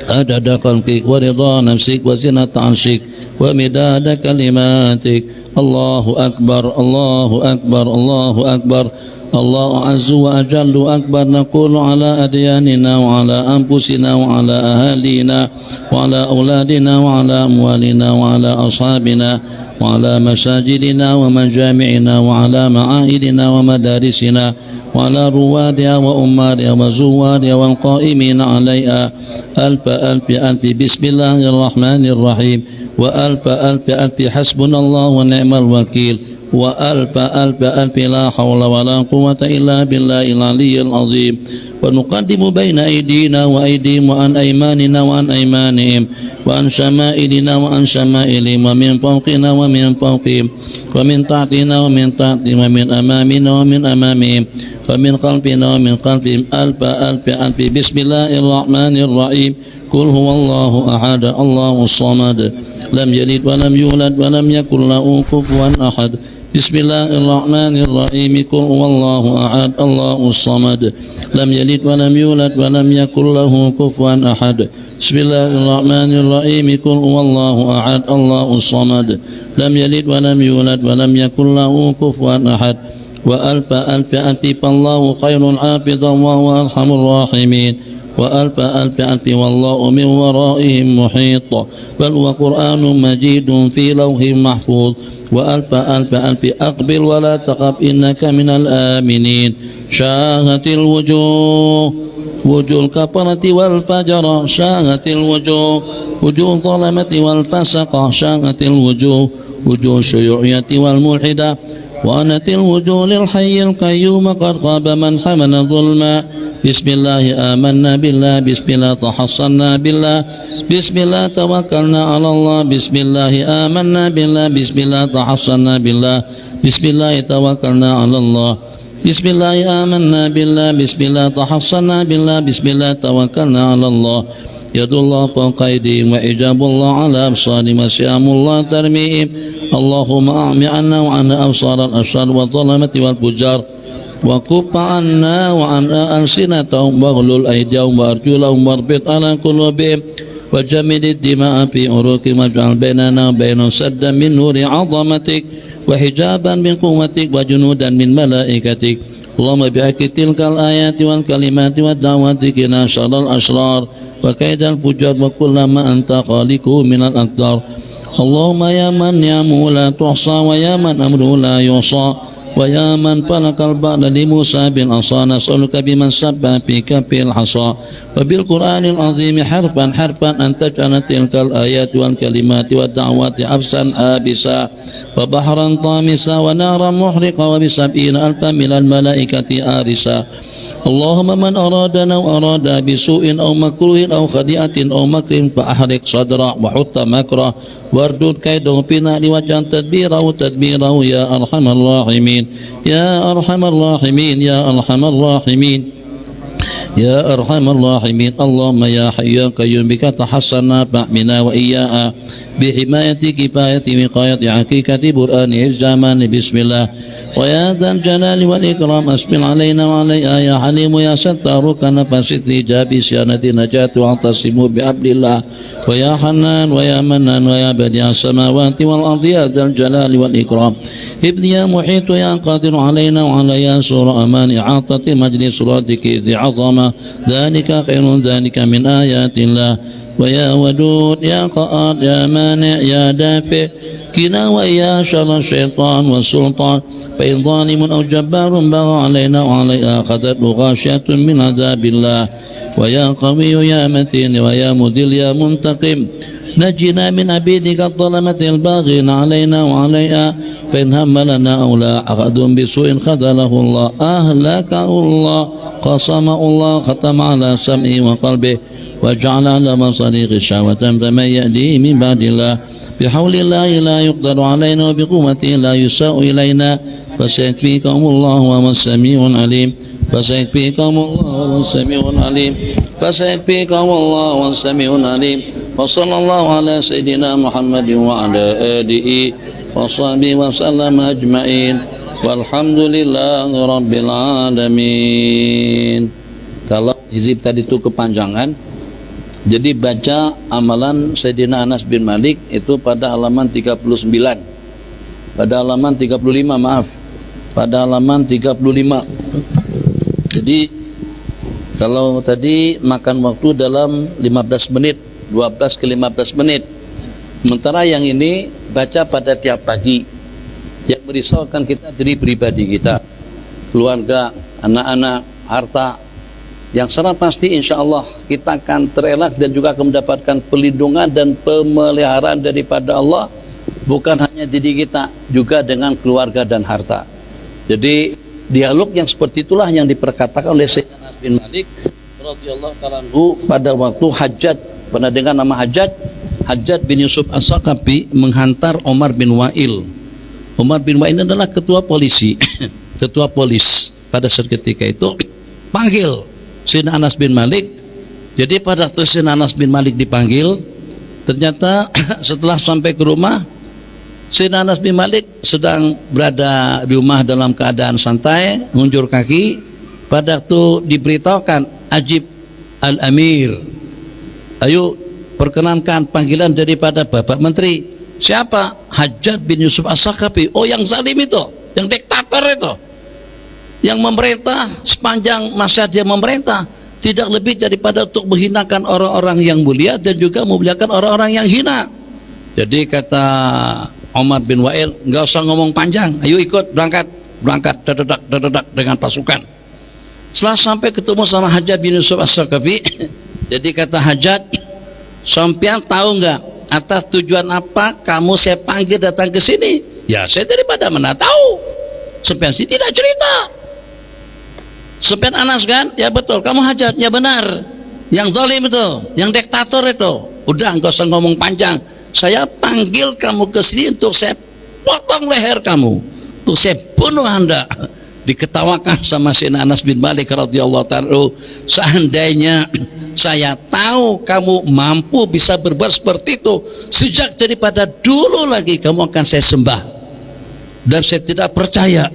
Speaker 1: عدد خلقك ورضا نفسك وزنة عرشك ومداد كلماتك الله أكبر الله أكبر الله أكبر الله عز وأجل أكبر نقول على أدياننا وعلى أنفسنا وعلى أهالينا وعلى أولادنا وعلى أموالنا وعلى أصحابنا وعلى مساجدنا ومجامعنا وعلى معاهدنا ومدارسنا وعلى روادها وأمارها وزوارها والقائمين عليها ألف ألف ألف بسم الله الرحمن الرحيم وألف ألف ألف حسبنا الله ونعم الوكيل وألف ألف ألف لا حول ولا قوة إلا بالله العلي العظيم ونقدم بين أيدينا وأيديهم وعن أيماننا وعن أيمانهم وعن شمائلنا وعن شمائلهم ومن فوقنا ومن فوقهم ومن تحتنا ومن تحتهم ومن أمامنا ومن أمامهم ومن خلفنا ومن خلفهم ألف ألف ألف بسم الله الرحمن الرحيم قل هو الله أحد الله الصمد لم يلد ولم يولد ولم يكن له كفوا أحد بسم الله الرحمن الرحيم قل هو الله أحد الله الصمد لم يلد ولم يولد ولم يكن له كفوا أحد بسم الله الرحمن الرحيم قل هو الله أحد الله الصمد لم يلد ولم يولد ولم يكن له كفوا أحد وألف ألف ألف فالله خير حافظا وهو أرحم الراحمين وألف ألف ألف والله من ورائهم محيط بل هو قرآن مجيد في لوح محفوظ وألف ألف ألف أقبل ولا تخف إنك من الآمنين شاهت الوجوه وجوه الكفرة والفجر شاهت الوجوه وجوه الظلمة والفسق شاهت الوجوه وجوه الشيوعية والملحدة وأنت الوجوه للحي القيوم قد خاب من حمل ظلما بسم الله آمنا بالله بسم الله تحصنا بالله بسم الله توكلنا على الله بسم الله آمنا بالله بسم الله تحصنا بالله بسم الله توكلنا على الله بسم الله آمنا بالله بسم الله تحصنا بالله بسم الله توكلنا على الله يد الله فوق أيديهم وإجاب الله على أبصارهم وسيام الله ترميهم اللهم أعمي عنا وعن أبصار الأشرار والظلمة والفجار وكف عنا وعن ألسنتهم واغلل أيديهم وأرجلهم واربط على قلوبهم وجمد الدماء في عروقهم واجعل بيننا وبينهم سدا من نور عظمتك وحجابا من قوتك وجنودا من ملائكتك اللهم بحق تلك الآيات والكلمات والدعوات قنا شر الأشرار وكيد الفجار وكل ما أنت خالقه من الأقدار اللهم يا من نعمه لا تحصى ويا من أمره لا يحصى ويا من فلك البعل لموسى بالعصا نسألك بمن سبح في كف الحصى وبالقرآن العظيم حرفا حرفا أن تجعل تلك الآيات والكلمات والدعوات حبسا حابسا وبحرا طامسا ونارا محرقا وب70,000 من الملائكة آرسا اللهم من أرادنا وأراد بسوء أو مكروه أو خديعة أو مكر فأحرق صدره وحط مكره واردد كيده في نار وجعل تدبيره تدبيره يا أرحم الراحمين يا أرحم الراحمين يا أرحم الراحمين يا أرحم الراحمين اللهم يا حي يا قيوم بك تحصنا فأحمنا وإياها بحماية كفاية وقاية حقيقة برهان الزمان بسم الله ويا ذا الجلال والإكرام أسبل علينا وعليها يا حليم يا ستار كنفس الإجاب سيانة نجاة واعتصموا بحبل الله ويا حنان ويا منان ويا بديع السماوات والأرض يا ذا الجلال والإكرام ابن يا محيط يا قادر علينا وعلى يا سور أمان إعاطة مجلس رادك ذي عظمة ذلك خير ذلك من آيات الله ويا ودود يا قائد يا مانع يا دافع كنا ويا شر الشيطان والسلطان فإن ظالم أو جبار بغى علينا وعليها أخذته غاشية من عذاب الله ويا قوي يا متين ويا مذل يا منتقم نجنا من عبيدك الظلمة الباغين علينا وعليها فإن هم لنا أو لا أخذ بسوء خذله الله أهلكه الله قصمه الله ختم على سمعه وقلبه وجعل على مصاريق الشهوة فمن يأتيه من بعد الله بحول الله لا يقدر علينا وبقوته لا يساء إلينا فسيكفيكم الله وهو السميع العليم فسيكفيكم الله وهو السميع العليم فسيكفيكم الله وهو السميع العليم وصلى الله على سيدنا محمد وعلى آله وصحبه وسلم أجمعين والحمد لله رب العالمين. Kalau hizib tadi itu kepanjangan, jadi baca amalan Sayyidina Anas bin Malik itu pada halaman 39, pada halaman 35 maaf, pada halaman 35. Jadi kalau tadi makan waktu dalam 15 menit, 12 ke 15 menit. Sementara yang ini baca pada tiap pagi. Yang merisaukan kita diri pribadi kita, keluarga, anak-anak, harta. Yang secara pasti insya Allah kita akan terelak dan juga akan mendapatkan perlindungan dan pemeliharaan daripada Allah, bukan hanya diri kita, juga dengan keluarga dan harta. Jadi dialog yang seperti itulah yang diperkatakan oleh Sayyidina Anas bin Malik radhiyallahu ta'ala anhu pada waktu hajat. Pernah dengar nama Hajjaj? Hajjaj bin Yusuf As-Saqafi menghantar Omar bin Wa'il. Omar bin Wa'il adalah ketua polisi, ketua polis pada seketika itu, panggil Sayyidina Anas bin Malik. Jadi pada waktu Sayyidina Anas bin Malik dipanggil, Ternyata setelah sampai ke rumah, Sayyidina Anas bin Malik sedang berada di rumah dalam keadaan santai, mengunjur kaki. Pada waktu diberitahukan, Ajib Al-Amir, ayo perkenankan panggilan daripada Bapak Menteri. Siapa? Hajjaj bin Yusuf As-Saqafi. Oh, yang zalim itu, yang diktator itu, yang memerintah sepanjang masa dia memerintah, tidak lebih daripada untuk menghinakan orang-orang yang mulia dan juga memuliakan orang-orang yang hina. Jadi kata Umar bin Wa'il, nggak usah ngomong panjang, ayo ikut berangkat dadak dengan pasukan. Setelah sampai ketemu sama Hajjaj bin Yusuf As-Saqafi, jadi kata Hajjaj, sampean tahu nggak atas tujuan apa kamu saya panggil datang ke sini? Ya, saya daripada mana tahu. Sampean sih tidak cerita. Sampean Anas kan? Ya betul. Kamu Hajjaj? Ya benar. Yang zalim itu, yang diktator itu. Udah, nggak usah ngomong panjang. Saya panggil kamu ke sini untuk saya potong leher kamu, untuk saya bunuh Anda. Diketawakan sama Sayyidina Anas bin Malik radhiyallahu ta'ala, seandainya saya tahu kamu mampu bisa berbuat seperti itu, sejak daripada dulu lagi kamu akan saya sembah. Dan saya tidak percaya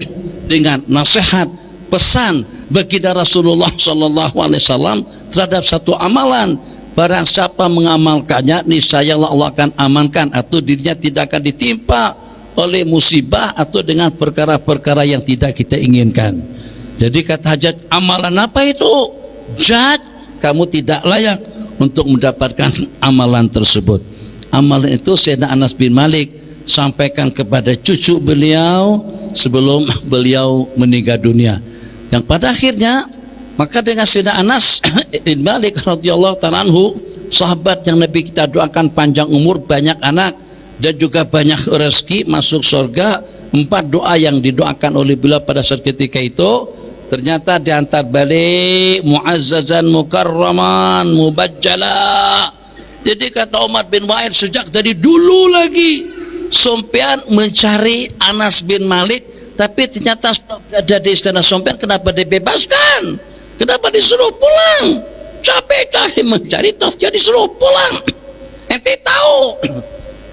Speaker 1: dengan nasihat pesan baginda Rasulullah sallallahu alaihi wasallam terhadap satu amalan. Barang siapa mengamalkannya, niscaya Allah akan amankan, atau dirinya tidak akan ditimpa oleh musibah atau dengan perkara-perkara yang tidak kita inginkan. Jadi kata Hajjaj, amalan apa itu? Jad, kamu tidak layak untuk mendapatkan amalan tersebut. Amalan itu Sayyidina Anas bin Malik sampaikan kepada cucu beliau sebelum beliau meninggal dunia. Yang pada akhirnya, maka dengan Sayyidina Anas bin Malik radhiyallahu ta'ala anhu, sahabat yang Nabi kita doakan panjang umur, banyak anak, dan juga banyak rezeki, masuk surga. 4 doa yang didoakan oleh beliau pada saat ketika itu, ternyata diantar balik muazzazan mukarraman mubajjala. Jadi kata Umar bin Wa'il, sejak dari dulu lagi Sufyan mencari Anas bin Malik, tapi ternyata ada di istana Sufyan. Kenapa dibebaskan? Kenapa disuruh pulang? Capek-capek mencari, terus dia disuruh pulang. Ente tahu,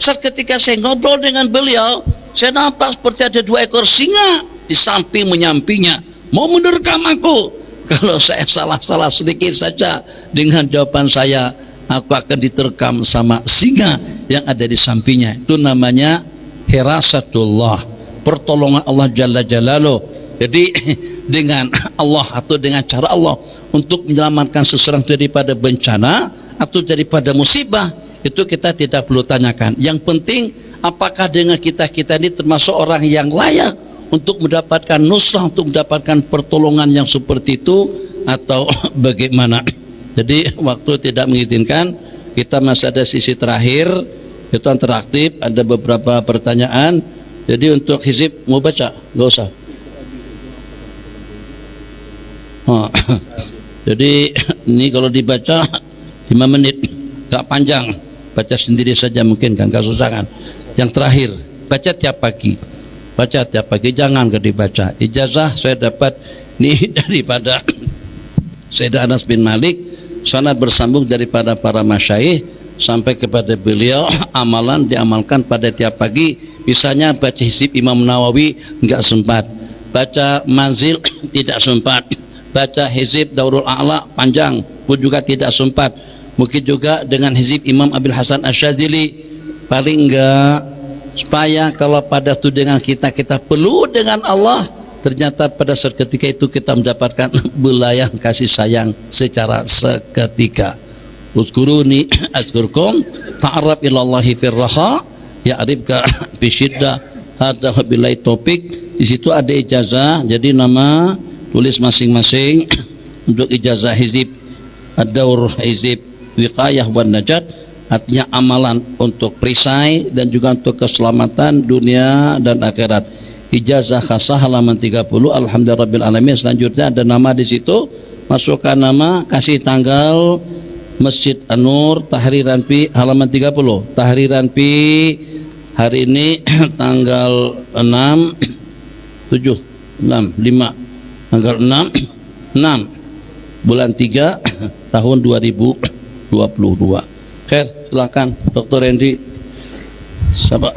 Speaker 1: saat ketika saya ngobrol dengan beliau, saya nampak seperti ada 2 ekor singa di samping menyampingnya, mau menerkam aku. Kalau saya salah-salah sedikit saja dengan jawaban saya, aku akan diterkam sama singa yang ada di sampingnya. Itu namanya hirasatullah, pertolongan Allah Jalla Jalaluh. Jadi dengan Allah atau dengan cara Allah untuk menyelamatkan seseorang daripada bencana atau daripada musibah, itu kita tidak perlu tanyakan. Yang penting apakah dengan kita ini termasuk orang yang layak untuk mendapatkan nusrah, untuk mendapatkan pertolongan yang seperti itu, atau bagaimana. Jadi waktu tidak mengizinkan, kita masih ada sisi terakhir, itu interaktif, ada beberapa pertanyaan. Jadi untuk hizib mau baca? Gak usah. Jadi ini kalau dibaca 5 menit, gak panjang, baca sendiri saja mungkin kan, gak susah kan. Yang terakhir, baca tiap pagi, jangan gak dibaca. Ijazah saya dapat ini daripada Sayyidina Anas bin Malik, sanad bersambung daripada para masyaikh sampai kepada beliau. Amalan diamalkan pada tiap pagi. Misalnya baca hizib Imam Nawawi nggak sempat, baca manzil tidak sempat, baca hizib Daurul A'la panjang pun juga tidak sempat. Mungkin juga dengan hizib Imam Abil Hasan Asyadzili, paling enggak, supaya kalau pada tudingan kita perlu dengan Allah, ternyata pada saat ketika itu kita mendapatkan belayan kasih sayang secara seketika. Uzkuruni azkurkum, ta'arab ilallahi firraha, ya'ribka bisyiddah. Hadza wabillahi topik. Di situ ada ijazah, jadi nama tulis masing-masing. Untuk ijazah hizib ad-daur, hizib wiqayah wan najat, artinya amalan untuk perisai dan juga untuk keselamatan dunia dan akhirat. Ijazah khasah halaman 30. Alhamdulillahirabbil alamin. Selanjutnya ada nama di situ, masukkan nama, kasih tanggal, Masjid An-Nur, Tahriran Pi, halaman 30. Tahriran Pi hari ini tanggal 6 tanggal 6 bulan 3 tahun 2022. Khair. silakan Dr. Randy. Sabar.